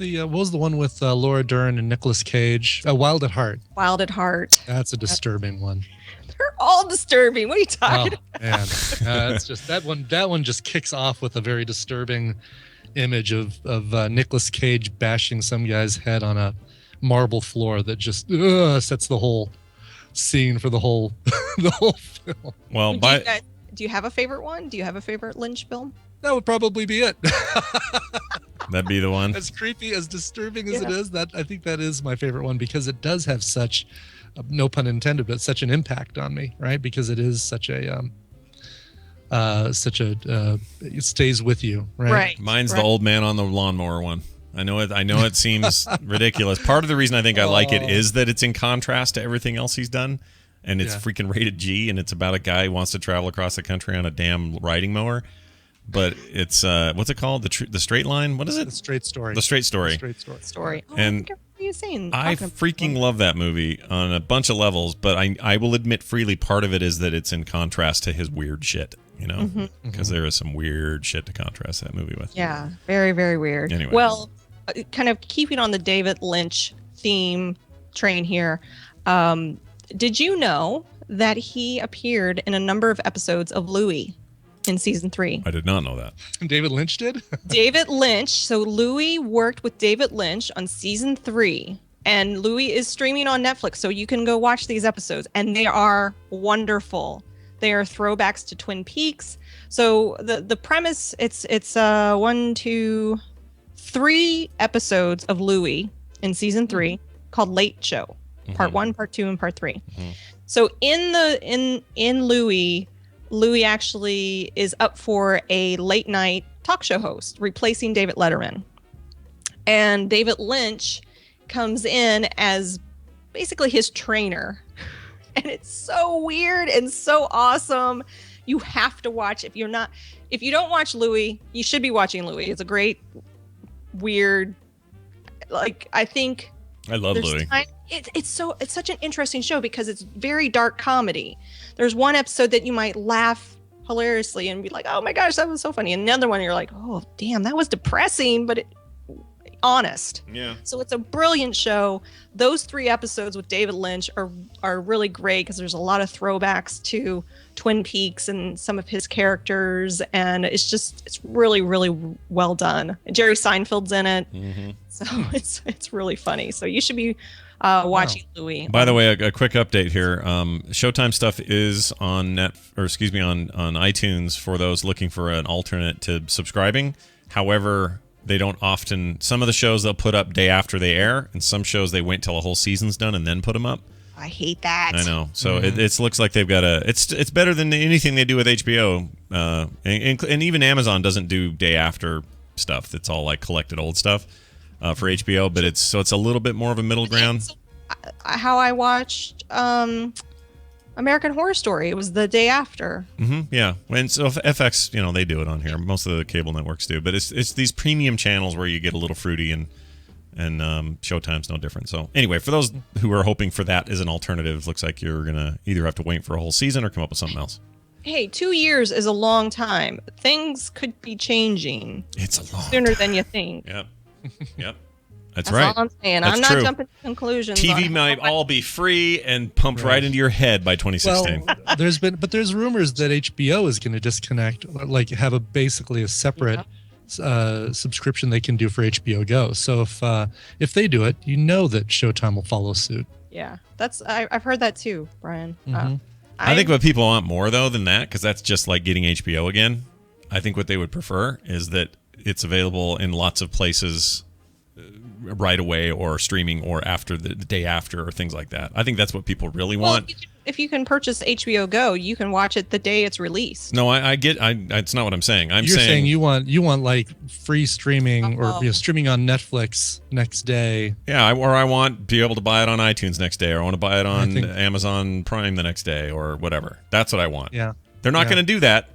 the one with Laura Dern and Nicolas Cage? Wild at Heart. Wild at Heart. That's a disturbing one. They're all disturbing. What are you talking about? Man, it's just that one just kicks off with a very disturbing image of Nicolas Cage bashing some guy's head on a marble floor that just sets the whole scene for the whole film. Well, do you have a favorite one? Do you have a favorite Lynch film? That would probably be it. That'd be the one. As creepy, as disturbing as it is, I think that is my favorite one because it does have such, no pun intended, but such an impact on me, right? Because it is such a it stays with you, right? Mine's the old man on the lawnmower one. I know it seems ridiculous. Part of the reason I think I like it is that it's in contrast to everything else he's done, and it's freaking rated G, and it's about a guy who wants to travel across the country on a damn riding mower. But it's what's it called? The Straight Line? What is it? The Straight Story. The Straight Story. The Straight Story. Oh, and what are you saying? I freaking love that movie on a bunch of levels, but I will admit freely part of it is that it's in contrast to his weird shit, you know? Because there is some weird shit to contrast that movie with. Yeah, very, very weird. Anyway. Well, kind of keeping on the David Lynch theme train here, did you know that he appeared in a number of episodes of Louie in season 3? I did not know that. David Lynch did? David Lynch. So Louie worked with David Lynch on season 3, and Louie is streaming on Netflix, so you can go watch these episodes, and they are wonderful. They are throwbacks to Twin Peaks. So the premise, it's 1, 2, 3 episodes of Louie in season 3 called Late Show, part 1, part 2, and part 3. So in Louie actually is up for a late night talk show host, replacing David Letterman. And David Lynch comes in as basically his trainer. And it's so weird and so awesome. You have to watch. If you don't watch Louie, you should be watching Louie. It's a great, weird, I love Louie. It's such an interesting show because it's very dark comedy. There's one episode that you might laugh hilariously and be like, oh my gosh, that was so funny. And another one you're like, oh damn, that was depressing, but honest. Yeah. So it's a brilliant show. Those 3 episodes with David Lynch are really great because there's a lot of throwbacks to Twin Peaks and some of his characters, and it's really, really well done. Jerry Seinfeld's in it. Mm-hmm. So it's really funny. So you should be watching Louie. By the way, a quick update here. Showtime stuff is on iTunes for those looking for an alternate to subscribing. However, they don't often. Some of the shows they'll put up day after they air, and some shows they wait till a whole season's done and then put them up. I hate that. I know. So it looks like they've got it's better than anything they do with HBO. And even Amazon doesn't do day after stuff. It's all like collected old stuff for HBO, but it's a little bit more of a middle ground. How I watched American Horror Story. It was the day after. Mm-hmm, yeah. And so FX, they do it on here. Most of the cable networks do, but it's these premium channels where you get a little fruity, and Showtime's no different. So anyway, for those who are hoping for that as an alternative, looks like you're gonna either have to wait for a whole season or come up with something else. Hey, 2 years is a long time. Things could be changing. It's a long sooner time. than you think. Yep. That's right. That's all I'm saying. That's I'm not true. jumping to conclusions. TV might all be free and pumped right into your head by 2016. Well, there's rumors that HBO is going to disconnect, like have basically a separate subscription they can do for HBO Go. So if they do it, that Showtime will follow suit. Yeah, I've heard that too, Brian. Mm-hmm. I think what people want more though than that, because that's just like getting HBO again. I think what they would prefer is that it's available in lots of places right away, or streaming, or after the day after, or things like that. I think that's what people really want. If you can purchase HBO Go, you can watch it the day it's released. No, I get. It's not what I'm saying. You're saying you want like free streaming or streaming on Netflix next day. Yeah, or I want to be able to buy it on iTunes next day, or I want to buy it on Amazon Prime the next day, or whatever. That's what I want. Yeah, they're not going to do that.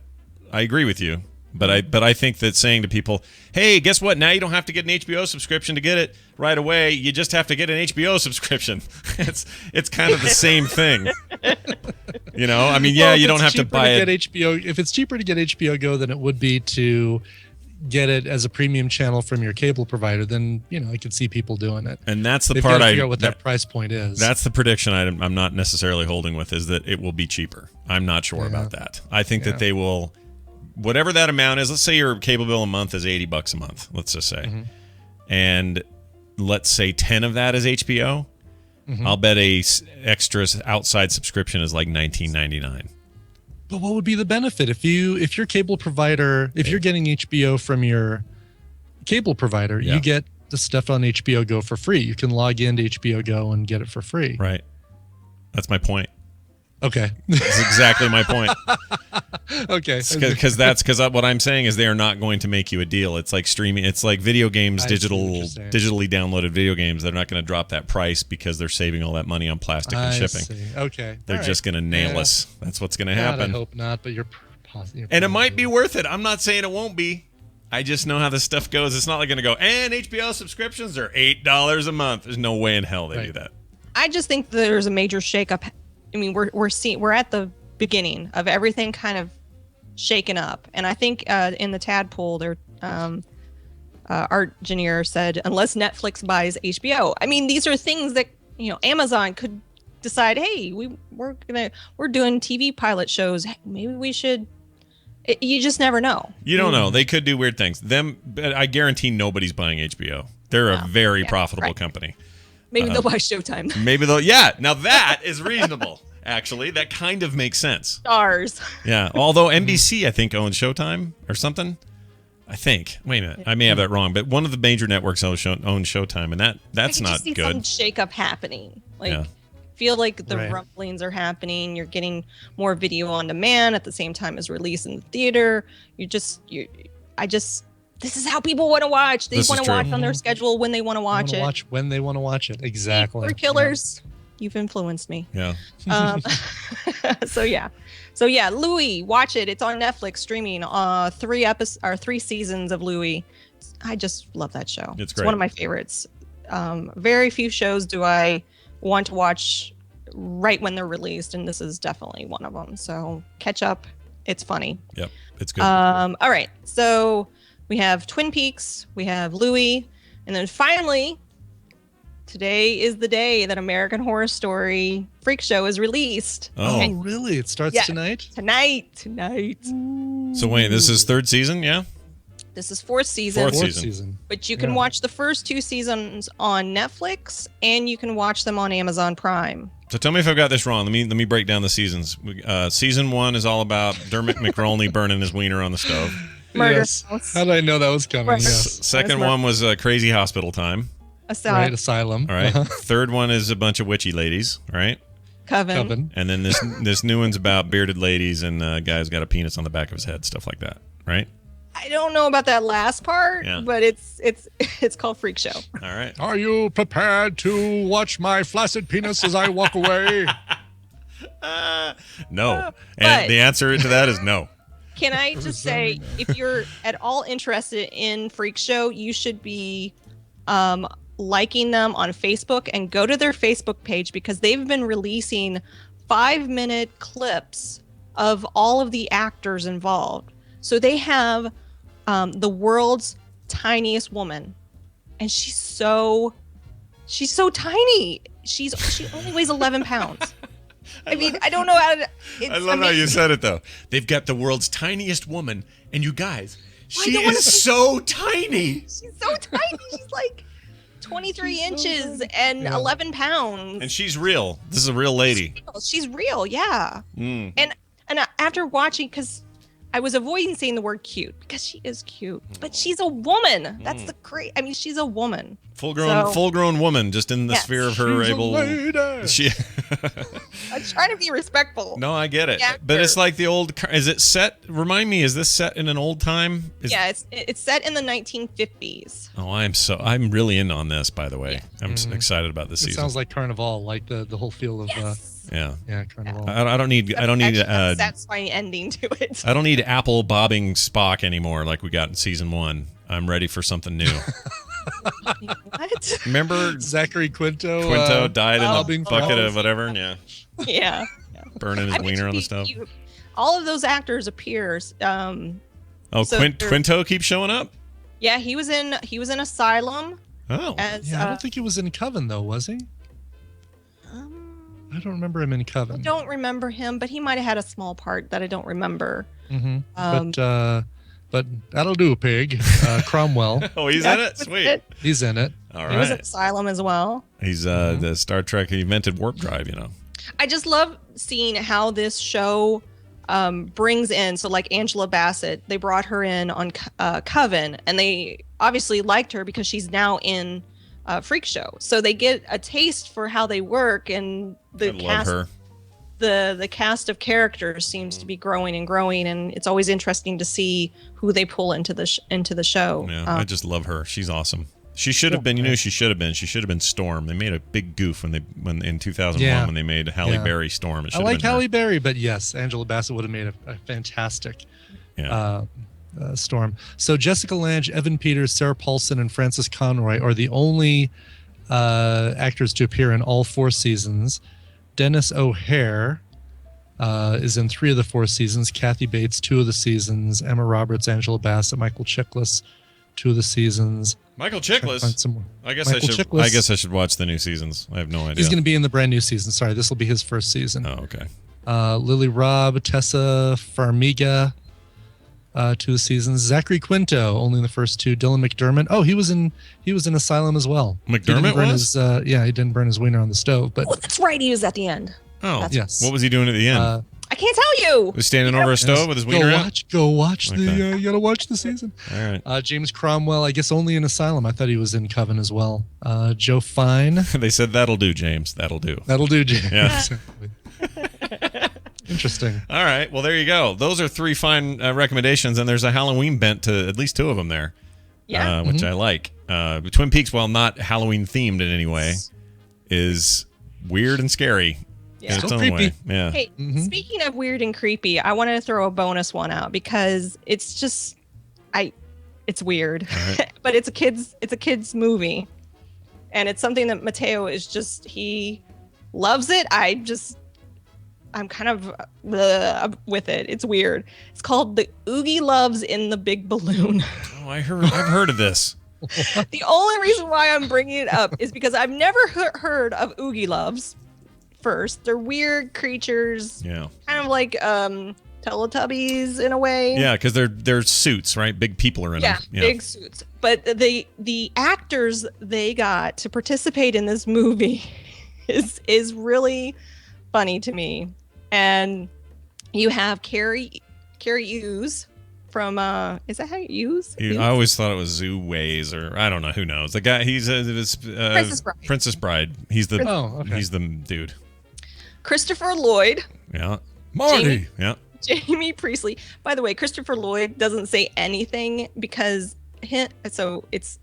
I agree with you. But I think that saying to people, hey, guess what? Now you don't have to get an HBO subscription to get it right away. You just have to get an HBO subscription. It's kind of the same thing. You don't have to buy it. HBO, if it's cheaper to get HBO Go than it would be to get it as a premium channel from your cable provider, then I could see people doing it. And that's the They've part got to figure out what that price point is. That's the prediction I'm not necessarily holding with, is that it will be cheaper. I'm not sure about that. I think that they will. Whatever that amount is, let's say your cable bill a month is $80 a month, let's just say. And let's say 10 of that is HBO. I'll bet a extra outside subscription is like $19.99. But what would be the benefit if your cable provider, if you're getting HBO from your cable provider, you get the stuff on HBO Go for free. You can log into HBO Go and get it for free. Right. That's my point. Okay. That's exactly my point. Okay. Because what I'm saying is they are not going to make you a deal. It's like streaming. It's like video games, digitally downloaded video games. They're not going to drop that price because they're saving all that money on plastic and shipping. See. Okay. They're just going to nail us. That's what's going to happen. I hope not, but you're positive. And it might be worth it. I'm not saying it won't be. I just know how this stuff goes. It's not like going to go, and HBO subscriptions are $8 a month. There's no way in hell they do that. I just think there's a major shakeup. I mean, we're at the beginning of everything kind of shaken up, and I think in the Tadpole, their art engineer said, unless Netflix buys HBO. I mean, these are things that Amazon could decide. Hey, we're doing TV pilot shows. Maybe we should. You just never know. You don't know. They could do weird things. I guarantee nobody's buying HBO. They're a very profitable company. Maybe they'll buy Showtime. Maybe they'll. Yeah. Now that is reasonable. Actually, that kind of makes sense. Stars. Yeah. Although NBC, I think, owns Showtime or something. I think. Wait a minute. I may have that wrong, but one of the major networks owns Showtime, and that's not see good. Some shakeup happening. feel like the rumblings are happening. You're getting more video on demand at the same time as release in the theater. This is how people want to watch. They want to watch on their schedule when they want to watch it. Watch when they want to watch it. Exactly. We're killers. You've influenced me. Yeah. So yeah, Louie, watch it. It's on Netflix streaming. 3 seasons of Louie. I just love that show. It's great. One of my favorites. Very few shows do I want to watch right when they're released, and this is definitely one of them. So catch up. It's funny. Yep, it's good. All right, so we have Twin Peaks, we have Louie, and then finally, today is the day that American Horror Story Freak Show is released. Oh, really? It starts tonight? Tonight. So wait, this is 3rd season, yeah? This is 4th season. 4th season. But you can watch the first 2 seasons on Netflix, and you can watch them on Amazon Prime. So tell me if I've got this wrong. Let me break down the seasons. Season 1 is all about Dermot McRolney burning his wiener on the stove. Murder. Yes. How did I know that was coming? Yes. Second one was Crazy Hospital Time. Asylum. All right. Third one is a bunch of witchy ladies. Right. Coven. And then this new one's about bearded ladies and a guy's got a penis on the back of his head, stuff like that. Right. I don't know about that last part, but it's called Freak Show. All right. Are you prepared to watch my flaccid penis as I walk away? No. And the answer to that is no. Can I just say, if you're at all interested in Freak Show, you should be liking them on Facebook and go to their Facebook page, because they've been releasing 5-minute clips of all of the actors involved. So they have the world's tiniest woman, and she's so tiny. She only weighs 11 pounds. I mean, I don't know how to. I love how you said it, though. They've got the world's tiniest woman, and you guys, she is so tiny. She's so tiny. She's like 23 inches and 11 pounds. And she's real. This is a real lady. She's real, yeah. Mm. And after watching, because I was avoiding saying the word cute, because she is cute, but she's a woman. That's the great. I mean, she's a woman. Full grown woman, just in the sphere of her able. She. I'm trying to be respectful. No, I get it, but it's like the old. Is it set? Remind me, is this set in an old time? It's set in the 1950s. Oh, I'm really in on this. By the way, I'm excited about this season. It sounds like Carnival, like the whole feel of. Yeah, Carnival. I don't need. A satisfying ending to it. I don't need Apple bobbing Spock anymore, like we got in season 1. I'm ready for something new. What? Remember Zachary Quinto? Quinto died in a bucket of whatever. Yeah. Burning his wiener on the stove. All of those actors appear. Quinto keeps showing up. Yeah, he was in Asylum. Oh, I don't think he was in Coven though, was he? I don't remember him in Coven. I don't remember him, but he might have had a small part that I don't remember. Mm-hmm. But that'll do, pig. Cromwell. Oh, he's in it? Sweet. He's in it. All right. He was in Asylum as well. He's the Star Trek. He invented warp drive, I just love seeing how this show brings in. So like Angela Bassett, they brought her in on Coven, and they obviously liked her because she's now in Freak Show. So they get a taste for how they work, and the cast. Love her. The cast of characters seems to be growing and growing, and it's always interesting to see who they pull into the show. Yeah, I just love her. She's awesome. She should have been. You know, she should have been. She should have been Storm. They made a big goof when in 2001 when they made Halle Berry Storm. I like Halle Berry, but yes, Angela Bassett would have made a fantastic Storm. So Jessica Lange, Evan Peters, Sarah Paulson, and Frances Conroy are the only actors to appear in all 4 seasons. Dennis O'Hare is in 3 of the 4 seasons. Kathy Bates, 2 of the seasons. Emma Roberts, Angela Bassett, Michael Chiklis, 2 of the seasons. Michael Chiklis. I guess I should watch the new seasons. I have no idea. He's going to be in the brand new season. Sorry, this will be his first season. Oh, okay. Lily Robb, Tessa Farmiga, 2 seasons. Zachary Quinto, only in the first 2. Dylan McDermott. Oh, he was in Asylum as well. McDermott was? He didn't burn his wiener on the stove, but that's right. He was at the end. Oh, yes. What was he doing at the end? I can't tell you. Was standing over a stove with his wiener out? Go watch you gotta watch the season. All right. James Cromwell, I guess only in Asylum. I thought he was in Coven as well. Joe Fine. They said, that'll do, James. That'll do. That'll do, James. Yeah. Interesting. All right. Well, there you go. Those are 3 fine recommendations, and there's a Halloween bent to at least 2 of them there. Yeah. Which I like. Twin Peaks, while not Halloween themed in any way, is weird and scary in its own way. Yeah. Hey, speaking of weird and creepy, I wanted to throw a bonus one out because it's just, it's weird, but it's a kid's movie, and it's something that Mateo is just, he loves it. I'm kind of with it. It's weird. It's called The Oogie Loves in the Big Balloon. Oh, I've heard of this. The only reason why I'm bringing it up is because I've never heard of Oogie Loves. First, they're weird creatures. Yeah. Kind of like Teletubbies in a way. Yeah, because they're suits, right? Big people are in them. Yeah, big suits. But the actors they got to participate in this movie is really funny to me. And you have Carrie Hughes from is that how you use? I always thought it was Zoo Ways, or I don't know, who knows. The guy, he's Princess Bride. He's the dude. Christopher Lloyd. Yeah. Marty. Jamie Priestley. By the way, Christopher Lloyd doesn't say anything because it's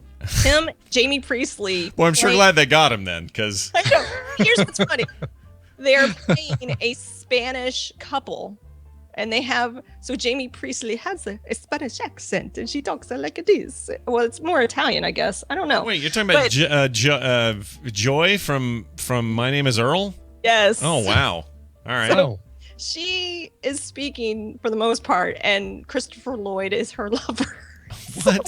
him, Jamie Priestley. Well, I'm sure glad they got him then, because I know. Here's what's funny. They're playing a Spanish couple, and so Jamie Priestley has a Spanish accent, and she talks like this. Well, it's more Italian, I guess. I don't know. Wait, you're talking about Joy from My Name is Earl? Yes. Oh, wow. All right. So she is speaking for the most part, and Christopher Lloyd is her lover. What?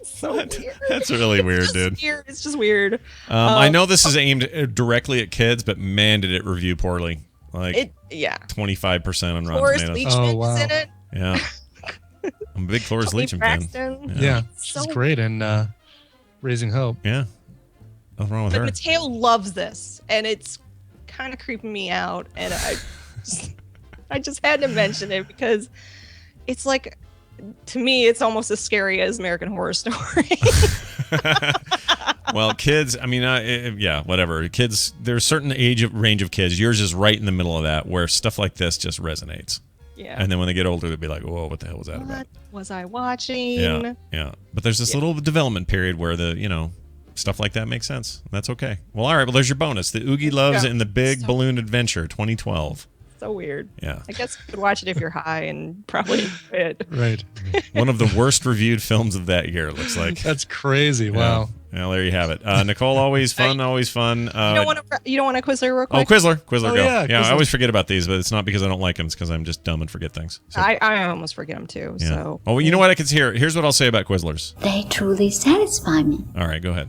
So weird. That's really weird, dude. Weird. It's just weird. I know this is aimed directly at kids, but man, did it review poorly. 25% on Rotten Tomatoes. Oh, wow. In it. Yeah. I'm a big Cloris Leachman fan. Yeah, she's great in Raising Hope. Yeah. Nothing wrong with her. But Mateo loves this, and it's kind of creeping me out, and I just had to mention it because it's like, to me, it's almost as scary as American Horror Story. Well, kids, I mean, whatever. Kids, there's a certain range of kids. Yours is right in the middle of that, where stuff like this just resonates. Yeah. And then when they get older, they'll be like, whoa, what the hell was that about? What was I watching? Yeah. But there's this little development period where stuff like that makes sense. That's okay. Well, all right. Well, there's your bonus. The Oogie Loves in the Big Balloon Adventure 2012. So weird. Yeah. I guess you could watch it if you're high and probably fit. Right. One of the worst reviewed films of that year, it looks like. That's crazy. Wow. Well, there you have it. Nicole, always fun, always fun. You don't want a Quizler real quick? Oh, Quizler, go. Yeah, Quizler. I always forget about these, but it's not because I don't like them. It's because I'm just dumb and forget things. So. I almost forget them too. Yeah. So. Oh, well, you know what? Here's what I'll say about Quizlers. They truly satisfy me. All right, go ahead.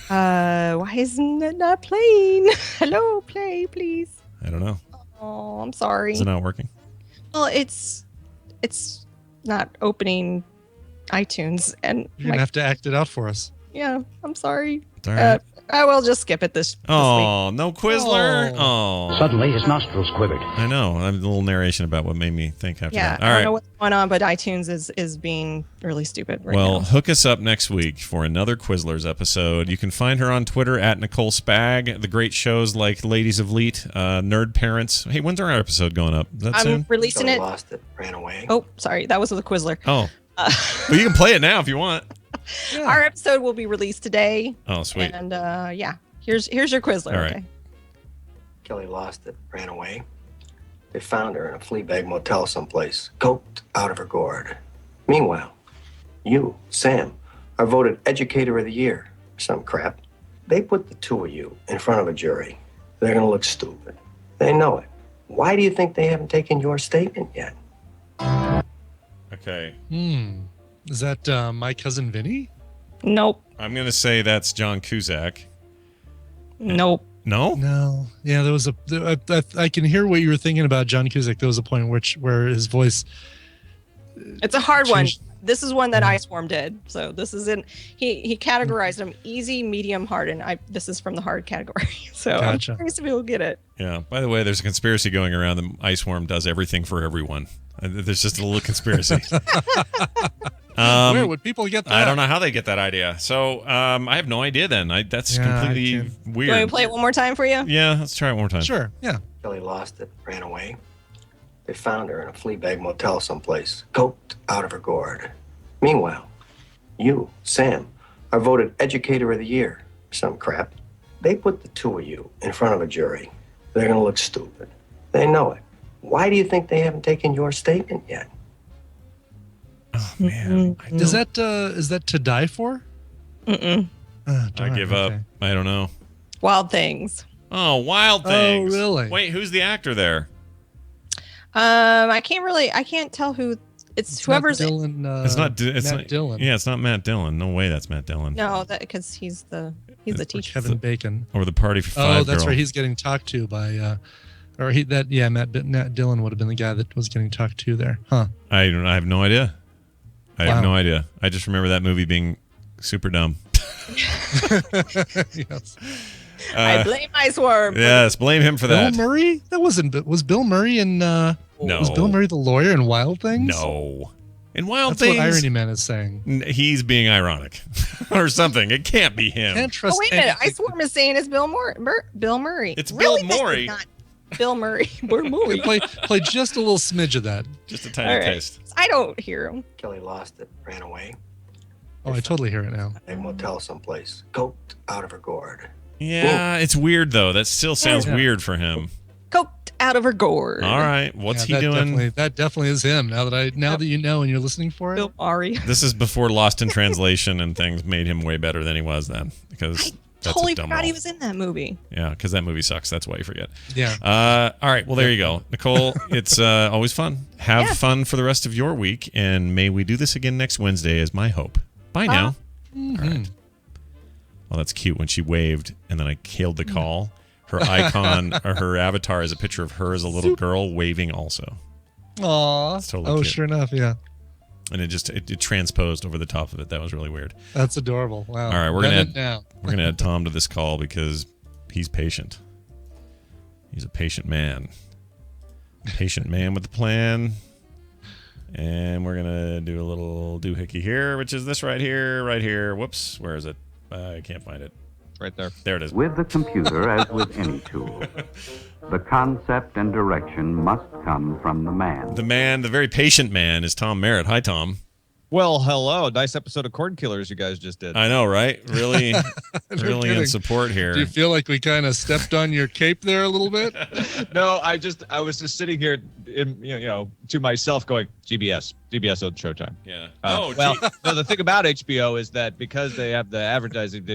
Why isn't it not playing? Hello, play, please. I don't know. Oh, I'm sorry. Is it not working? Well, it's not opening iTunes, and you're gonna have to act it out for us. Yeah, I'm sorry. All right. I will just skip it this week. No Quizler. Oh. Suddenly his nostrils quivered. I know. I have a little narration about what made me think after that. All right. I don't know what's going on, but iTunes is being really stupid right now. Well, hook us up next week for another Quizlers episode. You can find her on Twitter at Nicole Spag. The great shows like Ladies of Leet, Nerd Parents. Hey, when's our episode going up? Is that soon? I'm releasing it. Lost it, ran away. Oh, sorry. That was the Quizler. Oh. But you can play it now if you want. Yeah. Our episode will be released today. Oh, sweet. And here's your Quizler. All right. Okay. Kelly lost it, ran away. They found her in a flea bag motel someplace, coked out of her gourd. Meanwhile, you, Sam, are voted Educator of the Year. Some crap. They put the two of you in front of a jury. They're gonna look stupid. They know it. Why do you think they haven't taken your statement yet? Okay. Is that My Cousin Vinny? Nope. I'm going to say that's John Cusack. Nope. No? No. Yeah, there was I can hear what you were thinking about John Cusack. There was a point where his voice... It's a hard one. This is one that Iceworm did. So this is he categorized them easy, medium, hard, and this is from the hard category. So gotcha. I'm curious if you'll get it. Yeah. By the way, there's a conspiracy going around that Iceworm does everything for everyone. There's just a little conspiracy. Where would people get that? I don't know how they get that idea. So I have no idea then. That's completely weird. Can we play it one more time for you? Yeah, let's try it one more time. Sure, yeah. Kelly lost it, ran away. They found her in a flea bag motel someplace, coked out of her gourd. Meanwhile, you, Sam, are voted Educator of the Year. Some crap. They put the two of you in front of a jury. They're going to look stupid. They know it. Why do you think they haven't taken your statement yet? Oh, man. Is that To Die For? Mm-mm. I give up. I don't know. Wild Things. Oh, Wild Things. Oh, really? Wait, who's the actor there? I can't tell who. It's whoever's. Matt Dillon, it's not Matt Dillon. Yeah, it's not Matt Dillon. No way, that's Matt Dillon. No, because he's the teacher. Kevin Bacon. Or the Party for Five. Oh, that's girl. right. He's getting talked to by, Matt Dillon would have been the guy that was getting talked to there, huh? I have no idea. I have no idea. I just remember that movie being super dumb. Yes. I blame Iceworm. Yes, blame him for that. Bill Murray? That wasn't. Was Bill Murray in? No. Was Bill Murray the lawyer in Wild Things? No. In Wild That's Things. That's what Irony Man is saying. He's being ironic, or something. It can't be him. Can't trust. Wait a minute. Iceworm is saying it's Bill Murray. It's really? Bill Murray. Not Bill Murray. Bill Murray. Play just a little smidge of that. Just a tiny taste. I don't hear him. Kelly lost it, ran away. Oh, I totally hear it now. A motel someplace, coked out of her gourd. Yeah, it's weird though. That still sounds weird for him. Coked out of her gourd. All right, what's he doing? That definitely is him. Now that you know and you're listening for it. Bill Murray. This is before Lost in Translation and things made him way better than he was then, because that's totally a dumb forgot role. he was in that movie. Yeah, because that movie sucks. That's why you forget. Yeah. All right. Well, there you go, Nicole. It's always fun. Have fun for the rest of your week, and may we do this again next Wednesday. Is my hope. Bye now. Mm-hmm. All right. Well, that's cute when she waved and then I hailed the call. Her icon or her avatar is a picture of her as a little girl waving also. Aw. It's totally cute. Sure enough, yeah. And it transposed over the top of it. That was really weird. That's adorable. Wow. All right, we're gonna add Tom to this call because he's patient. He's a patient man. Patient man with a plan. And we're gonna do a little doohickey here, which is this right here. Whoops, where is it? I can't find it. Right there. There it is. With the computer, as with any tool, the concept and direction must come from the man. The very patient man is Tom Merritt. Hi, Tom. Well, hello. Nice episode of Cord Killers you guys just did. I know, right? Really, really in support here. Do you feel like we kind of stepped on your cape there a little bit? No, I was just sitting here, to myself, going GBS on Showtime. Yeah. No, the thing about HBO is that because they have the advertising,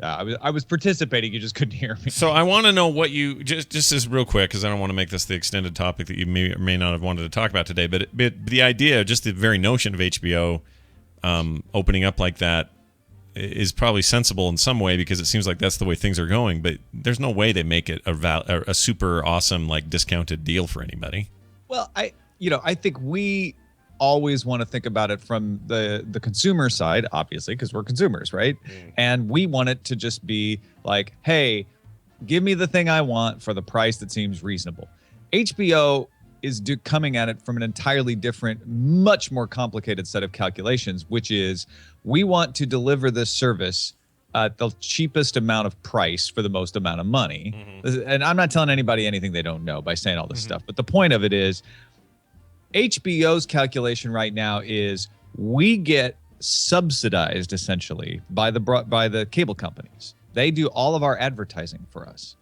I was participating. You just couldn't hear me. So I want to know what you just as real quick, because I don't want to make this the extended topic that you may or may not have wanted to talk about today. But the idea, just the very notion of HBO opening up like that, is probably sensible in some way because it seems like that's the way things are going. But there's no way they make it a super awesome discounted deal for anybody. Well, I think we always want to think about it from the consumer side, obviously, because we're consumers, right? And we want it to just be like, hey, give me the thing I want for the price that seems reasonable. HBO is coming at it from an entirely different, much more complicated set of calculations, which is we want to deliver this service at the cheapest amount of price for the most amount of money. And I'm not telling anybody anything they don't know by saying all this stuff. But the point of it is HBO's calculation right now is we get subsidized essentially by the cable companies. They do all of our advertising for us.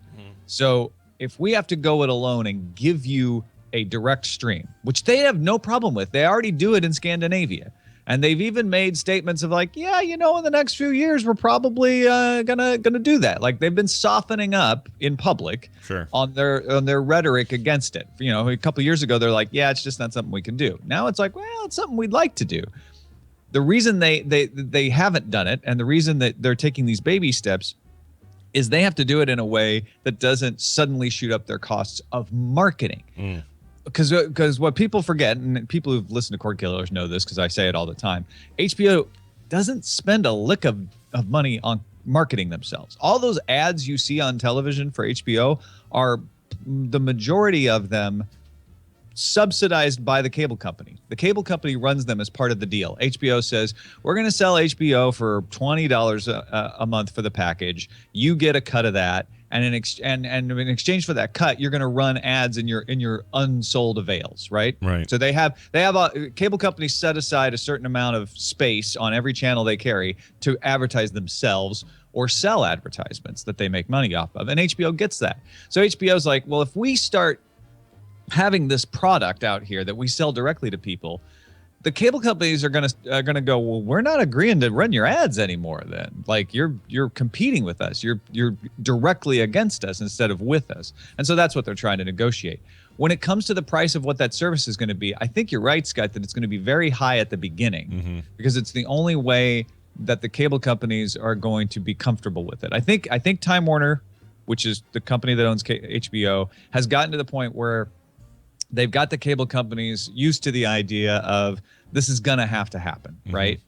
So if we have to go it alone and give you a direct stream, which they have no problem with, they already do it in Scandinavia. And they've even made statements of in the next few years, we're probably gonna do that. Like they've been softening up in public on their rhetoric against it. A couple of years ago, they're like, yeah, it's just not something we can do. Now it's like, well, it's something we'd like to do. The reason they haven't done it, and the reason that they're taking these baby steps, is they have to do it in a way that doesn't suddenly shoot up their costs of marketing. because what people forget, and people who've listened to Cord Killers know this because I say it all the time, HBO doesn't spend a lick of money on marketing themselves. All those ads you see on television for HBO are the majority of them subsidized by the cable company. The cable company runs them as part of the deal. HBO says, we're going to sell HBO for $20 a month for the package. You get a cut of that. And in exchange for that cut, you're going to run ads in your unsold avails, right? Right. So they have cable companies set aside a certain amount of space on every channel they carry to advertise themselves or sell advertisements that they make money off of. And HBO gets that. So HBO's like, well, if we start having this product out here that we sell directly to people, the cable companies are gonna go, well, we're not agreeing to run your ads anymore. Then, like, you're competing with us. You're directly against us instead of with us. And so that's what they're trying to negotiate. When it comes to the price of what that service is going to be, I think you're right, Scott, that it's going to be very high at the beginning because it's the only way that the cable companies are going to be comfortable with it. I think Time Warner, which is the company that owns HBO, has gotten to the point where they've got the cable companies used to the idea of this is going to have to happen, right?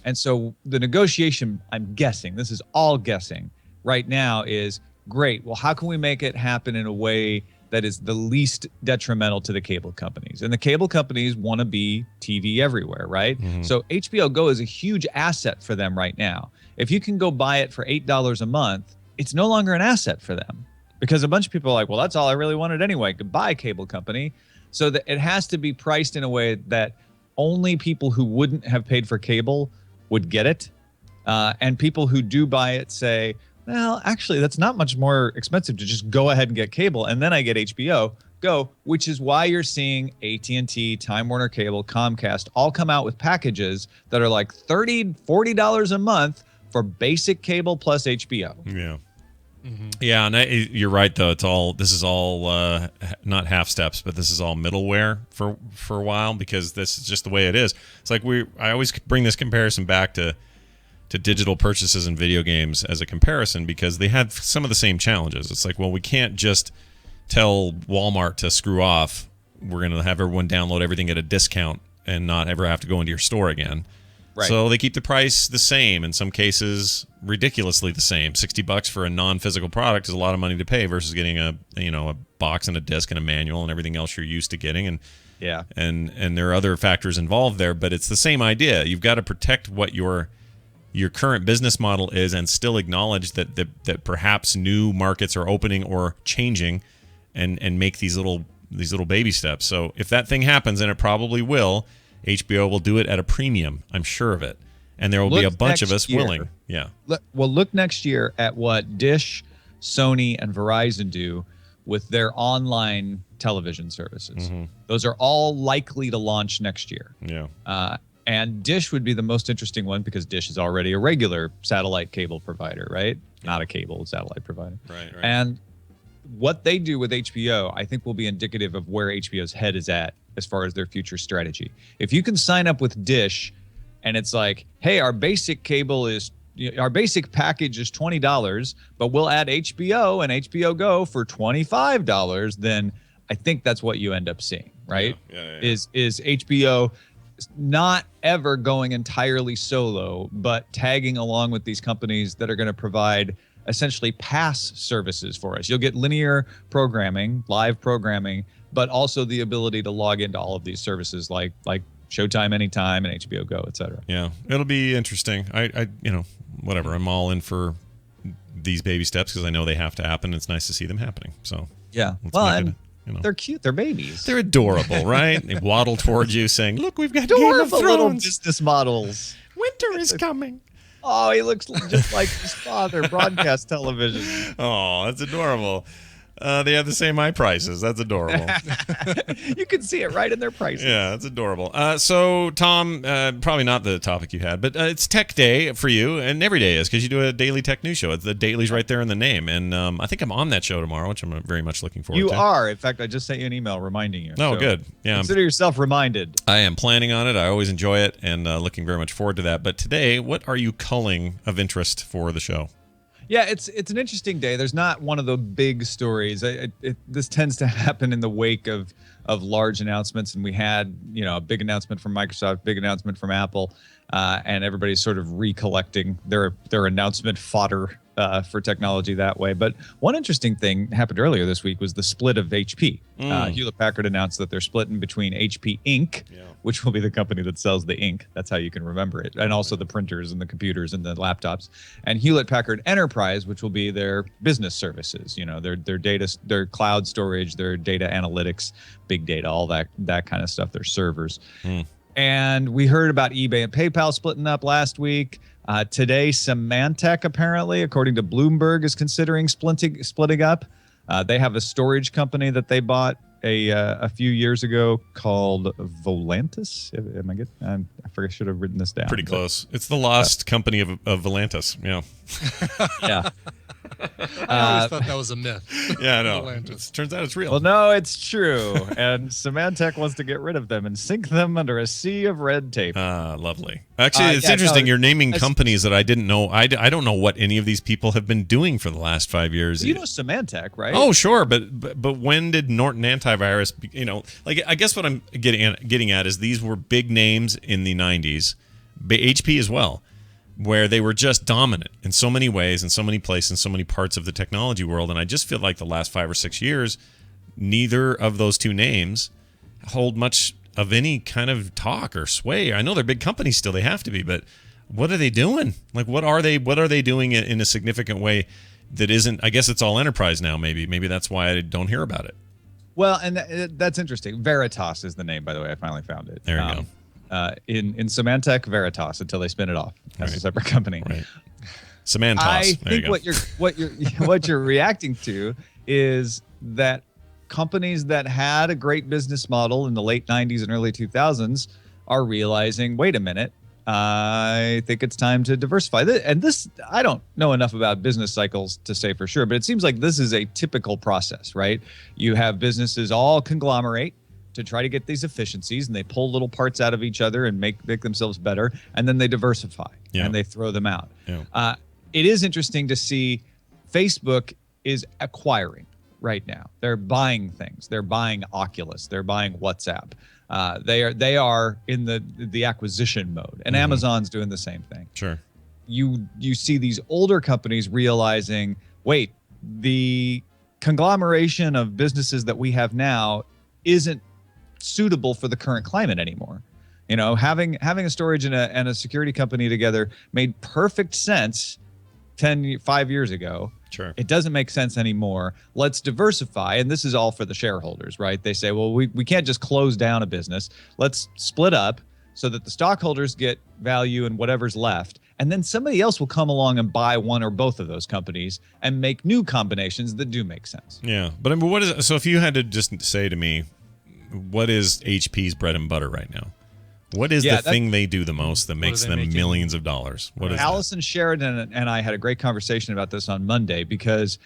And so the negotiation, I'm guessing, this is all guessing right now, is great. Well, how can we make it happen in a way that is the least detrimental to the cable companies? And the cable companies want to be TV everywhere, right? So HBO Go is a huge asset for them right now. If you can go buy it for $8 a month, it's no longer an asset for them because a bunch of people are like, well, that's all I really wanted anyway. Goodbye, cable company. So that it has to be priced in a way that only people who wouldn't have paid for cable would get it. And people who do buy it say, well, actually, that's not much more expensive to just go ahead and get cable. And then I get HBO Go, which is why you're seeing AT&T, Time Warner Cable, Comcast all come out with packages that are like $30, $40 a month for basic cable plus HBO. Yeah. Yeah, and you're right though. This is all not half steps, but this is all middleware for a while because this is just the way it is. It's like I always bring this comparison back to digital purchases in video games as a comparison because they had some of the same challenges. It's like, well, we can't just tell Walmart to screw off. We're going to have everyone download everything at a discount and not ever have to go into your store again. Right. So they keep the price the same, in some cases ridiculously the same. $60 for a non-physical product is a lot of money to pay versus getting a box and a disc and a manual and everything else you're used to getting. And yeah, and there are other factors involved there, but it's the same idea. You've got to protect what your current business model is and still acknowledge that perhaps new markets are opening or changing and make these little baby steps. So if that thing happens, and it probably will, HBO will do it at a premium. I'm sure of it. And there will be a bunch of us willing. Yeah. Look next year at what Dish, Sony, and Verizon do with their online television services. Those are all likely to launch next year. Yeah. And Dish would be the most interesting one because Dish is already a regular satellite cable provider, right? Not a cable satellite provider. Right. And what they do with HBO, I think, will be indicative of where HBO's head is at as far as their future strategy. If you can sign up with Dish and it's like, hey, our basic package is $20, but we'll add HBO and HBO Go for $25, then I think that's what you end up seeing, right? Yeah. Is HBO not ever going entirely solo, but tagging along with these companies that are going to provide essentially pass services for us. You'll get linear programming, live programming, but also the ability to log into all of these services like Showtime Anytime and HBO Go, et cetera. Yeah, it'll be interesting. I whatever. I'm all in for these baby steps because I know they have to happen. It's nice to see them happening. So yeah, they're cute. They're babies. They're adorable, right? They waddle towards you saying, "Look, we've got adorable Game of Thrones little business models. Winter is coming." Oh, he looks just like his father, broadcast television. Oh, that's adorable. They have the same eye prices. That's adorable. You can see it right in their prices. Yeah, that's adorable. So, Tom, probably not the topic you had, but it's Tech Day for you, and every day is because you do a daily tech news show. The daily's right there in the name, and I think I'm on that show tomorrow, which I'm very much looking forward to. You are. In fact, I just sent you an email reminding you. Oh, so good. Yeah, consider yourself reminded. I am planning on it. I always enjoy it, and looking very much forward to that. But today, what are you culling of interest for the show? Yeah, it's an interesting day. There's not one of the big stories. This tends to happen in the wake of large announcements, and we had a big announcement from Microsoft, big announcement from Apple, and everybody's sort of recollecting their announcement fodder for technology that way. But one interesting thing happened earlier this week was the split of HP. Hewlett-Packard announced that they're splitting between HP Inc., which will be the company that sells the ink. That's how you can remember it. And also the printers and the computers and the laptops. And Hewlett-Packard Enterprise, which will be their business services, their data, their cloud storage, their data analytics, big data, all that kind of stuff, their servers. And we heard about eBay and PayPal splitting up last week. Today, Symantec, apparently, according to Bloomberg, is considering splitting up. They have a storage company that they bought a few years ago called Volantis. Am I good? I forget. I should have written this down. Pretty close. It's the lost company of Volantis. Yeah. Yeah. I always thought that was a myth. Yeah, I know. It turns out it's real. Well, no, it's true. And Symantec wants to get rid of them and sink them under a sea of red tape. Lovely. Actually, it's interesting. You're naming companies that I didn't know. I don't know what any of these people have been doing for the last 5 years. You know Symantec, right? Oh, sure. But when did Norton Antivirus, I guess what I'm getting at is these were big names in the 90s, HP as well, where they were just dominant in so many ways, in so many places, in so many parts of the technology world. And I just feel like the last 5 or 6 years, neither of those two names hold much of any kind of talk or sway. I know they're big companies still, they have to be, but what are they doing? Like, what are they doing in a significant way that isn't, I guess it's all enterprise now, maybe that's why I don't hear about it. Well, and that's interesting. Veritas is the name, by the way. I finally found it. There you go. In Symantec, Veritas, until they spin it off as a separate company. Right. Symantos. I think what you're reacting to is that companies that had a great business model in the late 90s and early 2000s are realizing, wait a minute, I think it's time to diversify. And this, I don't know enough about business cycles to say for sure, but it seems like this is a typical process, right? You have businesses all conglomerate to try to get these efficiencies, and they pull little parts out of each other and make themselves better, and then they diversify and they throw them out. Yeah. It is interesting to see Facebook is acquiring right now. They're buying things. They're buying Oculus. They're buying WhatsApp. They are in the acquisition mode, and Amazon's doing the same thing. Sure. You see these older companies realizing, wait, the conglomeration of businesses that we have now isn't suitable for the current climate anymore. Having a storage and a security company together made perfect sense 5 years ago. Sure. It doesn't make sense anymore. Let's diversify. And this is all for the shareholders, right? They say, well, we can't just close down a business. Let's split up so that the stockholders get value and whatever's left. And then somebody else will come along and buy one or both of those companies and make new combinations that do make sense. Yeah. But I mean, so if you had to just say to me, what is HP's bread and butter right now? What is the thing they do the most that makes them millions of dollars? What is Allison Sheridan and I had a great conversation about this on Monday, because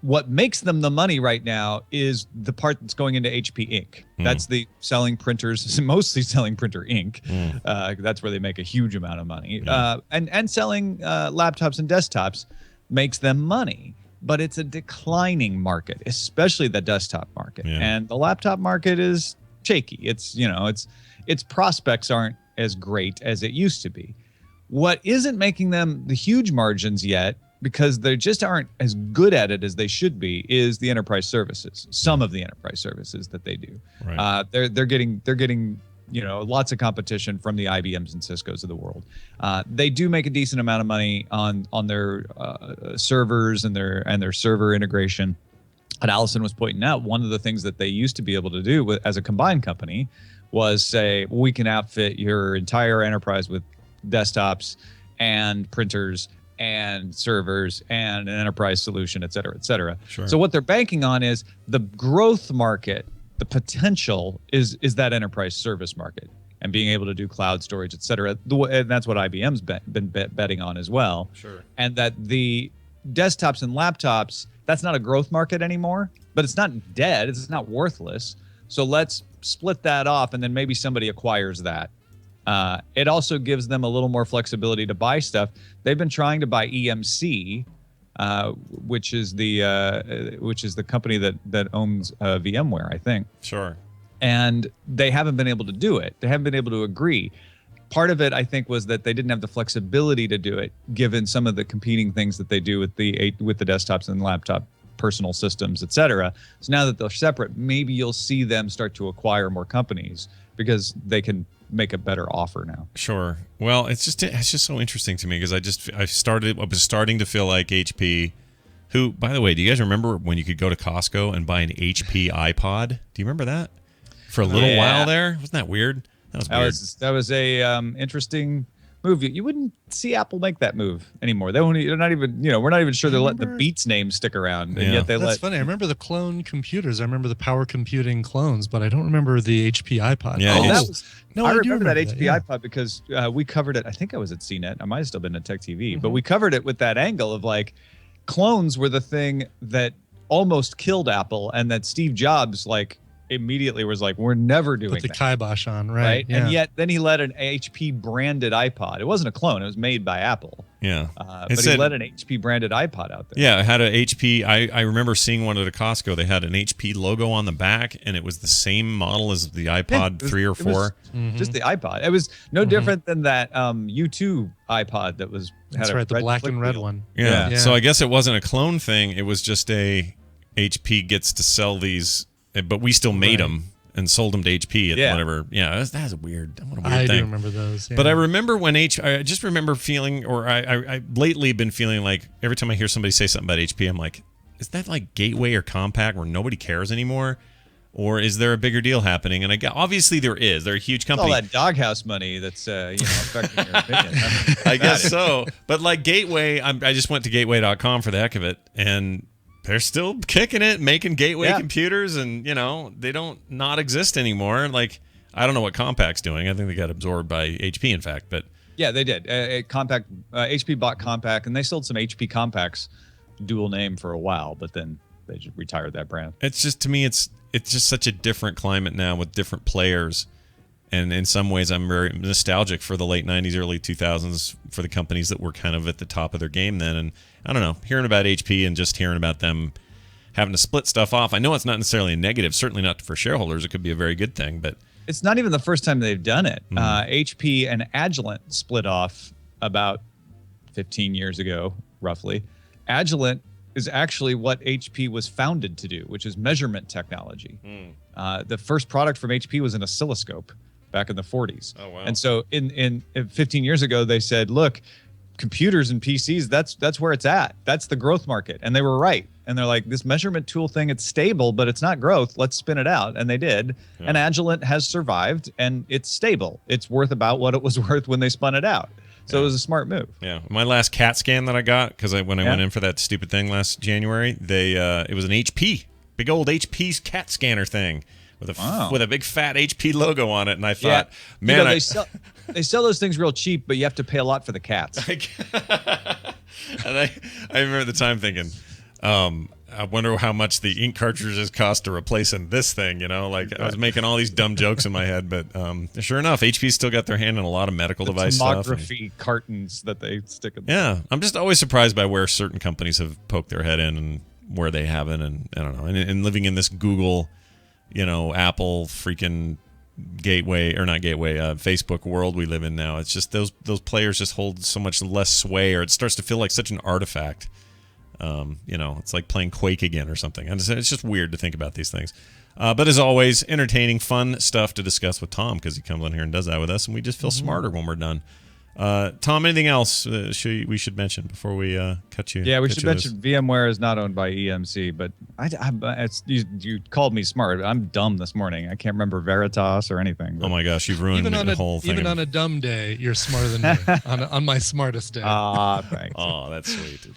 what makes them the money right now is the part that's going into HP Inc. That's the selling printers, mostly selling printer ink. That's where they make a huge amount of money. And selling laptops and desktops makes them money. But it's a declining market, especially the desktop market. Yeah. And the laptop market is shaky. Its prospects aren't as great as it used to be. What isn't making them the huge margins yet, because they just aren't as good at it as they should be, is the enterprise services. Some of the enterprise services that they do. Right. They're getting lots of competition from the IBMs and Ciscos of the world. They do make a decent amount of money on their servers and their server integration. And Allison was pointing out, one of the things that they used to be able to do as a combined company was say, we can outfit your entire enterprise with desktops and printers and servers and an enterprise solution, et cetera, et cetera. Sure. So what they're banking on is the growth market. The potential is that enterprise service market and being able to do cloud storage, et cetera. And that's what IBM's been betting on as well. Sure. And that the desktops and laptops, that's not a growth market anymore, but it's not dead. It's not worthless. So let's split that off, and then maybe somebody acquires that. It also gives them a little more flexibility to buy stuff. They've been trying to buy EMC which is the company that owns VMware, I think. Sure. And they haven't been able to do it. They haven't been able to agree. Part of it, I think, was that they didn't have the flexibility to do it, given some of the competing things that they do with the desktops and laptop personal systems, et cetera. So now that they're separate, maybe you'll see them start to acquire more companies because they can make a better offer now. Sure. Well, it's just so interesting to me because I was starting to feel like HP, who, by the way, do you guys remember when you could go to Costco and buy an HP iPod? Do you remember that? For a little while there? Wasn't that weird? That was weird. That was a interesting move. You wouldn't see Apple make that move anymore. They're not even, we're not even sure they're letting the Beats name stick around. And yet That's funny. I remember the clone computers. I remember the power computing clones, but I don't remember the HP iPod. Yeah. I remember that HP iPod because we covered it. I think I was at CNET. I might have still been at Tech TV, but we covered it with that angle of like clones were the thing that almost killed Apple, and that Steve Jobs immediately was like, we're never doing Put the kibosh on, right? Yeah. And yet then he let an HP branded iPod. It wasn't a clone. It was made by Apple. Yeah. But he let an HP branded iPod out there. Yeah, it had an HP. I remember seeing one at a Costco. They had an HP logo on the back, and it was the same model as the iPod 3 or 4. Just the iPod. It was no different than that U2 iPod that was. That's right, the black and red one. Yeah. So I guess it wasn't a clone thing. It was just a HP gets to sell these, but we still made them and sold them to HP at whatever. Yeah, that's weird. What a weird thing. I do remember those. Yeah. But I remember when I just remember feeling, or I lately been feeling like every time I hear somebody say something about HP, I'm like, is that like Gateway or Compaq where nobody cares anymore? Or is there a bigger deal happening? And obviously there is. They're a huge company. All that doghouse money that's affecting your opinion. I guess so. But like Gateway, I just went to gateway.com for the heck of it, and they're still kicking it, making Gateway computers, and they don't not exist anymore. Like, I don't know what Compaq's doing. I think they got absorbed by HP, in fact. But yeah, they did. Compaq, HP bought Compaq, and they sold some HP Compaqs dual name for a while, but then they just retired that brand. It's just, to me, it's just such a different climate now with different players. And in some ways, I'm very nostalgic for the late 90s, early 2000s for the companies that were kind of at the top of their game then. And I don't know, hearing about HP and just hearing about them having to split stuff off, I know it's not necessarily a negative, certainly not for shareholders. It could be a very good thing, but it's not even the first time they've done it. HP and Agilent split off about 15 years ago, roughly. Agilent is actually what HP was founded to do, which is measurement technology. The first product from HP was an oscilloscope back in the 40s. Oh, wow. And so in 15 years ago, they said, look, computers and PCs, that's where it's at. That's the growth market. And they were right. And they're like, this measurement tool thing, it's stable, but it's not growth. Let's spin it out. And they did. Yeah. And Agilent has survived, and it's stable. It's worth about what it was worth when they spun it out. So it was a smart move. Yeah. My last CAT scan that I got, because when I went in for that stupid thing last January, it was an HP, big old HP's CAT scanner thing with a big fat HP logo on it. And I thought, man, they sell those things real cheap, but you have to pay a lot for the cats. And I remember at the time thinking, I wonder how much the ink cartridges cost to replace in this thing, I was making all these dumb jokes in my head, but sure enough, HP's still got their hand in a lot of medical device stuff. Tomography cartons that they stick in. Yeah, I'm just always surprised by where certain companies have poked their head in and where they haven't, and I don't know. And living in this Google, Apple freaking Facebook world we live in now, it's just those players just hold so much less sway, or it starts to feel like such an artifact. It's like playing Quake again or something. And it's just weird to think about these things. But as always, entertaining, fun stuff to discuss with Tom, because he comes on here and does that with us, and we just feel smarter when we're done. Tom, anything else we should mention before we cut you? Yeah, we should mention VMware is not owned by EMC, but you called me smart. I'm dumb this morning. I can't remember Veritas or anything. Oh my gosh, you've ruined the whole thing. Even on a dumb day, you're smarter than me. on my smartest day. Thanks. Oh, that's sweet.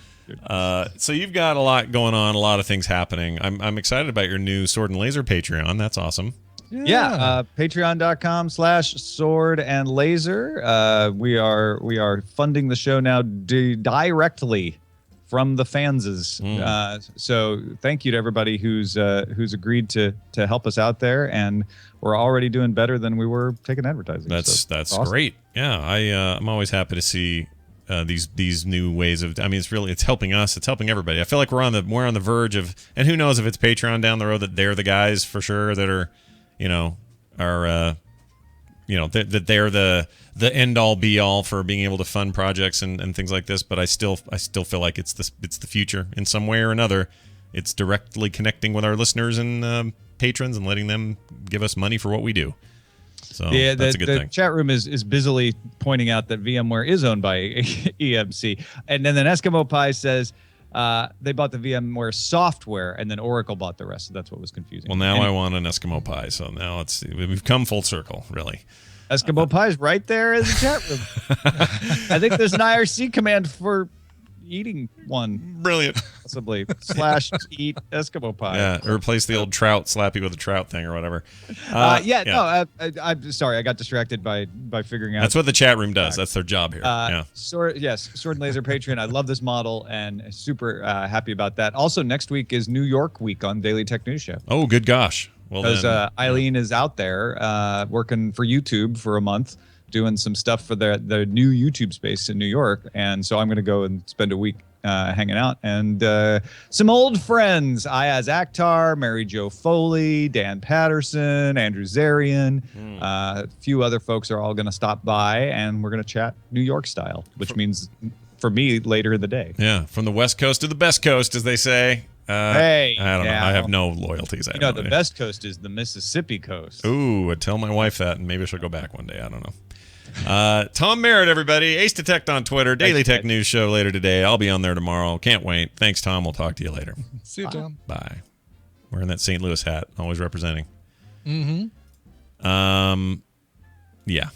So you've got a lot going on, a lot of things happening. I'm excited about your new Sword and Laser Patreon. That's awesome. Yeah, patreon.com/sword and laser. We are funding the show now directly from the fanses. So thank you to everybody who's agreed to help us out there, and we're already doing better than we were taking advertising. That's awesome. great. Yeah, I'm always happy to see these new ways of. I mean, it's helping us. It's helping everybody. I feel like we're on the verge of, and who knows if it's Patreon down the road that they're the guys for sure that are, that they're the end all be all for being able to fund projects and things like this. But I still feel like it's the future in some way or another. It's directly connecting with our listeners and patrons and letting them give us money for what we do. So that's a good thing. The chat room is busily pointing out that VMware is owned by EMC. And then Eskimo Pie says they bought the VMware software and then Oracle bought the rest. So that's what was confusing. Well, now I want an Eskimo Pie. So now we've come full circle, really. Eskimo Pie's right there in the chat room. I think there's an IRC command for eating one. Brilliant. Possibly / eat Eskimo Pie. Yeah, or replace the old trout, slap you with a trout thing or whatever. I'm sorry, I got distracted by figuring out. That's what the chat room does. That's their job here. Sword and Laser Patreon. I love this model and super happy about that. Also, next week is New York week on Daily Tech News Show. Oh, good gosh. Well, because Eileen is out there working for YouTube for a month, doing some stuff for the new YouTube space in New York, and so I'm going to go and spend a week hanging out, and some old friends, Ayaz Akhtar, Mary Jo Foley, Dan Patterson, Andrew Zarian, a few other folks are all going to stop by, and we're going to chat New York style, which means for me later in the day. Yeah, from the West Coast to the best coast, as they say. I don't know. I have no loyalties. The best coast is the Mississippi coast. Ooh, I'd tell my wife that, and maybe she'll go back one day. I don't know. Tom Merritt, everybody. Ace Detect on Twitter. Daily Tech News Show later today. I'll be on there tomorrow. Can't wait. Thanks, Tom. We'll talk to you later. See you, Tom. Bye. Wearing that St. Louis hat. Always representing. Mm-hmm. Yeah.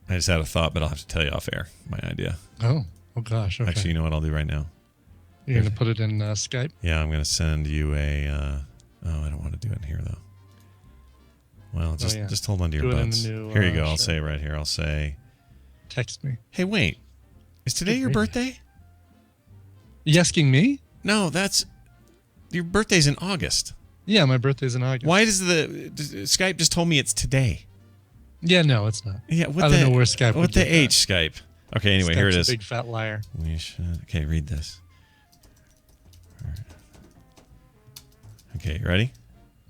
I just had a thought, but I'll have to tell you off air. My idea. Oh gosh. Okay. Actually, you know what I'll do right now? You're going to put it in Skype? Yeah, I'm going to send you a... I don't want to do it in here, though. Well, just hold on to your butts. Here you go. I'll say it right here. I'll say... Text me. Hey, wait. Is today your birthday? You asking me? No, that's... Your birthday's in August. Yeah, my birthday's in August. Why does Skype just told me it's today? Yeah, no, it's not. Yeah, I don't know where Skype What the H, Skype? Okay, anyway, Skype's here it is. A big fat liar. We should... Okay, read this. Okay, you ready?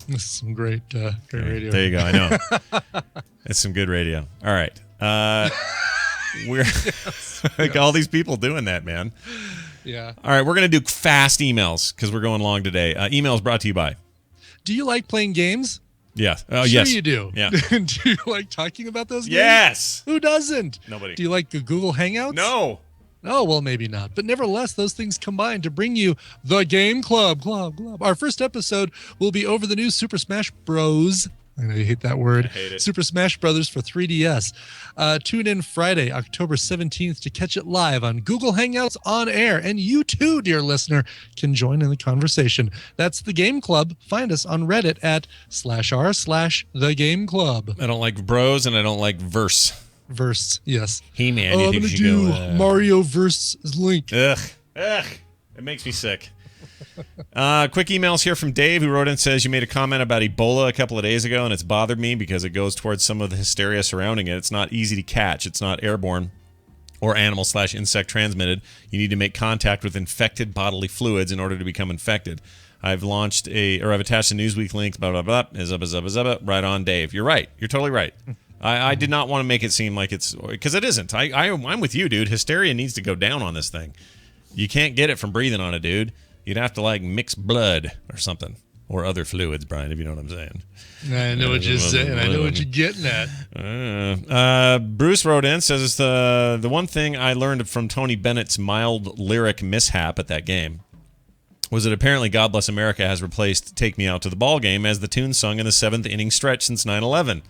This is some great radio. There you go. I know. It's some good radio. All right. We're like all these people doing that, man. Yeah. All right, we're going to do fast emails because we're going long today. Emails brought to you by. Do you like playing games? Yes. Oh, yes. you do. Yeah. Do you like talking about those games? Yes. Who doesn't? Nobody. Do you like the Google Hangouts? No. Oh, well, maybe not. But nevertheless, those things combine to bring you the Game Club. Our first episode will be over the new Super Smash Bros. I know you hate that word. I hate it. Super Smash Brothers for 3DS. Tune in Friday, October 17th to catch it live on Google Hangouts on air. And you too, dear listener, can join in the conversation. That's the Game Club. Find us on Reddit at /r/the Game Club. I don't like bros and I don't like verse. Verse, yes. He-Man. I'm going to do Mario versus Link. Ugh. It makes me sick. Quick emails here from Dave, who wrote in and says, you made a comment about Ebola a couple of days ago, and it's bothered me because it goes towards some of the hysteria surrounding it. It's not easy to catch. It's not airborne or animal/insect transmitted. You need to make contact with infected bodily fluids in order to become infected. I've attached a Newsweek link, blah, blah, blah, right on, Dave. You're right. You're totally right. I did not want to make it seem like it's... Because it isn't. I'm with you, dude. Hysteria needs to go down on this thing. You can't get it from breathing on it, dude. You'd have to, mix blood or something. Or other fluids, Brian, if you know what I'm saying. I know what you're saying. I know what you're getting at. Bruce wrote in, says, it's the one thing I learned from Tony Bennett's mild lyric mishap at that game was that apparently God Bless America has replaced Take Me Out to the Ball Game as the tune sung in the 7th inning stretch since 9/11.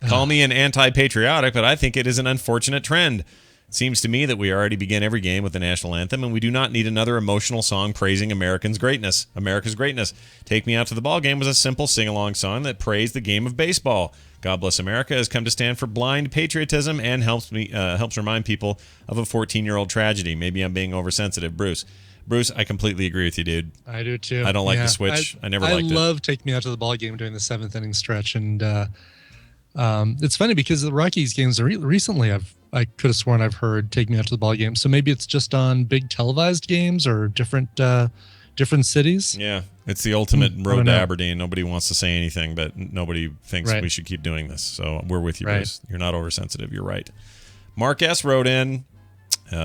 Call me an anti-patriotic, but I think it is an unfortunate trend. It seems to me that we already begin every game with the national anthem, and we do not need another emotional song praising America's greatness. Take Me Out to the Ball Game was a simple sing-along song that praised the game of baseball. God Bless America has come to stand for blind patriotism and helps remind people of a 14-year-old tragedy. Maybe I'm being oversensitive. Bruce, I completely agree with you, dude. I do, too. I don't like the switch. I never liked it. I love Take Me Out to the Ball Game during the 7th inning stretch, and it's funny because the Rockies games recently I've I could have sworn I've heard "Take Me Out to the Ball Game." So maybe it's just on big televised games or different cities. Yeah, it's the ultimate road to Aberdeen. Nobody wants to say anything, but nobody thinks we should keep doing this. So we're with you, Bruce. You're not oversensitive. You're right. Mark S. wrote in,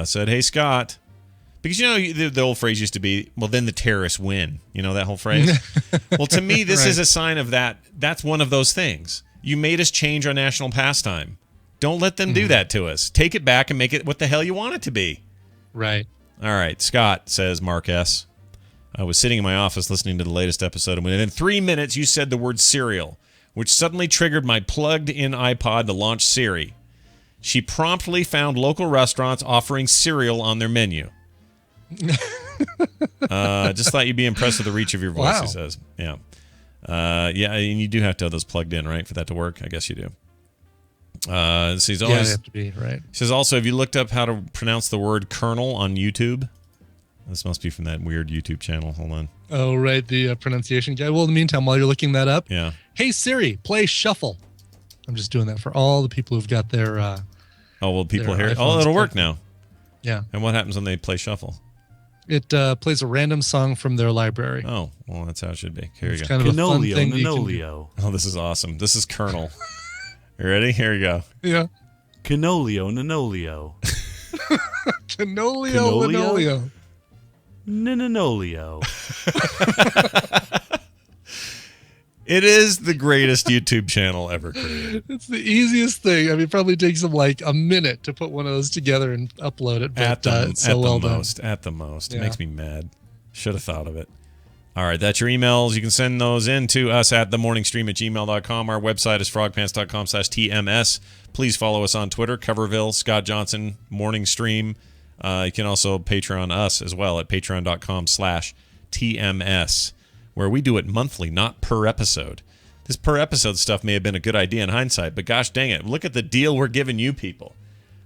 said, "Hey, Scott." Because, the old phrase used to be, well, then the terrorists win. You know that whole phrase? Well, to me, this is a sign of that. That's one of those things. You made us change our national pastime. Don't let them do that to us. Take it back and make it what the hell you want it to be. Right. All right. Scott, says Mark S. I was sitting in my office listening to the latest episode, and within 3 minutes, you said the word cereal, which suddenly triggered my plugged-in iPod to launch Siri. She promptly found local restaurants offering cereal on their menu. Just thought you'd be impressed with the reach of your voice, he says. Yeah. Yeah, and you do have to have those plugged in, right, for that to work? I guess you do. They have to be, right. He says also, have you looked up how to pronounce the word colonel on YouTube? This must be from that weird YouTube channel. Hold on. Oh, right, the pronunciation guy. Well, in the meantime, while you're looking that up, hey, Siri, play Shuffle. I'm just doing that for all the people who've got their people here. Oh, it'll work now. Yeah. And what happens when they play Shuffle? It plays a random song from their library. Oh, well, that's how it should be. Here you go. Kind of a fun thing Canolio. Oh, this is awesome. This is Colonel. You ready? Here you go. Yeah. Canolio, Nanolio. Canolio, Nanolio. It is the greatest YouTube channel ever created. It's the easiest thing. I mean, it probably takes them like a minute to put one of those together and upload it. But it's so well done. At the most. It makes me mad. Should have thought of it. All right, that's your emails. You can send those in to us at themorningstream@gmail.com. Our website is frogpants.com/TMS. Please follow us on Twitter, Coverville, Scott Johnson, Morning Stream. You can also Patreon us as well at patreon.com/TMS, where we do it monthly, not per episode. This per episode stuff may have been a good idea in hindsight, but gosh dang it, look at the deal we're giving you people.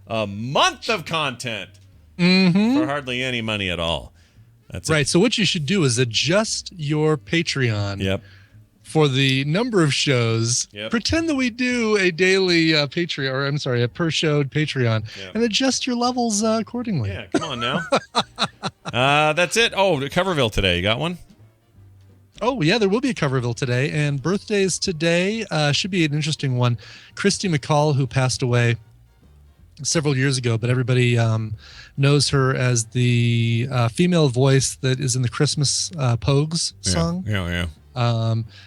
A month of content for hardly any money at all. That's right. So what you should do is adjust your Patreon for the number of shows. Pretend that we do a daily Patreon, or I'm sorry, a per show Patreon, and adjust your levels accordingly. Yeah, come on now. That's it. Oh, Coverville today. You got one? Oh, yeah, there will be a Coverville today. And birthdays today should be an interesting one. Christy McCall, who passed away several years ago, but everybody knows her as the female voice that is in the Christmas Pogues song. Yeah.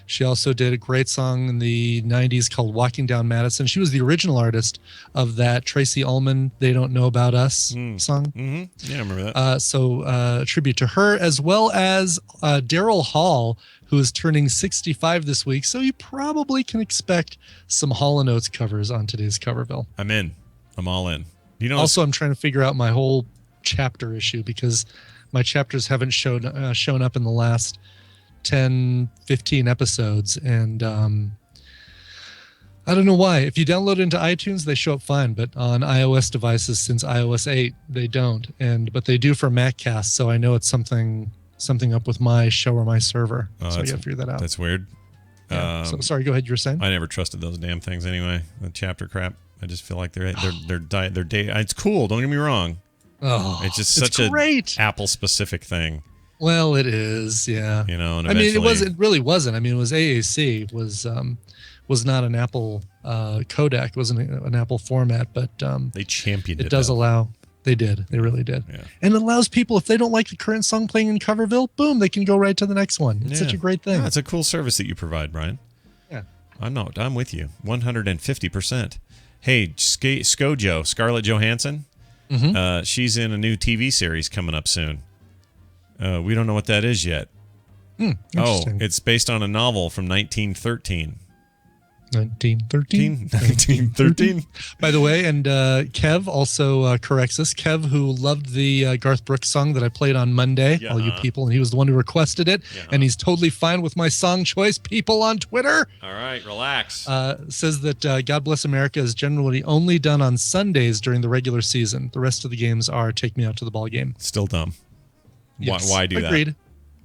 She also did a great song in the 90s called Walking Down Madison. She was the original artist of that Tracy Ullman, They Don't Know About Us song. Yeah, I remember that. So a tribute to her, as well as Daryl Hall, who is turning 65 this week. So you probably can expect some Hall & Oates covers on today's Coverville. I'm in. I'm all in. Also, I'm trying to figure out my whole chapter issue because my chapters haven't shown up in the last 10, 15 episodes. And I don't know why. If you download it into iTunes, they show up fine. But on iOS devices, since iOS 8, they don't. But they do for MacCast. So I know it's something up with my show or my server. So you got to figure that out. That's weird. Yeah. So, sorry, go ahead. You were saying? I never trusted those damn things anyway. The chapter crap. I just feel like they're it's cool. Don't get me wrong. Oh, it's just such a Apple specific thing. Well, it is, yeah. You know, and I mean, it really wasn't. I mean, it was AAC was not an Apple codec. It wasn't an Apple format, but they championed it. It does allow. They did. They really did. Yeah. And it allows people, if they don't like the current song playing in Coverville, boom, they can go right to the next one. It's such a great thing. Yeah, it's a cool service that you provide, Brian. Yeah. I'm with you 150%. Hey, Skojo, Scarlett Johansson, she's in a new TV series coming up soon. We don't know what that is yet. It's based on a novel from 1913. 1913. By the way, and Kev also corrects us. Kev, who loved the Garth Brooks song that I played on Monday, all you people, and he was the one who requested it, and he's totally fine with my song choice, people on Twitter. All right, relax. Says that God Bless America is generally only done on Sundays during the regular season. The rest of the games are Take Me Out to the Ball Game. Still dumb. Yes. Why do Agreed.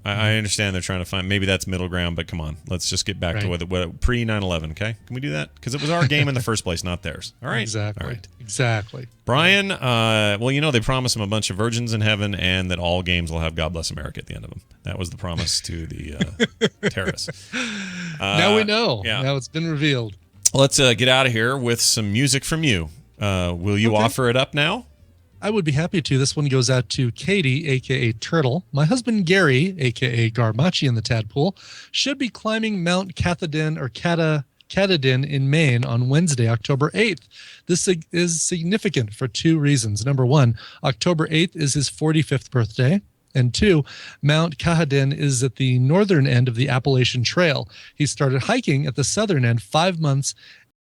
I understand they're trying to find, maybe that's middle ground, but come on, let's just get back to what pre 9/11. Okay, can we do that? Because it was our game in the first place, not theirs. All right, exactly. All right, exactly. Brian, well, they promised him a bunch of virgins in heaven, and that all games will have "God Bless America" at the end of them. That was the promise to the terrorists. Now we know. Yeah. Now it's been revealed. Let's get out of here with some music from you. Will you offer it up now? I would be happy to. This one goes out to Katie, a.k.a. Turtle. My husband, Gary, a.k.a. Garmachi in the Tadpole, should be climbing Mount Katahdin in Maine on Wednesday, October 8th. This is significant for two reasons. Number one, October 8th is his 45th birthday. And two, Mount Katahdin is at the northern end of the Appalachian Trail. He started hiking at the southern end 5 months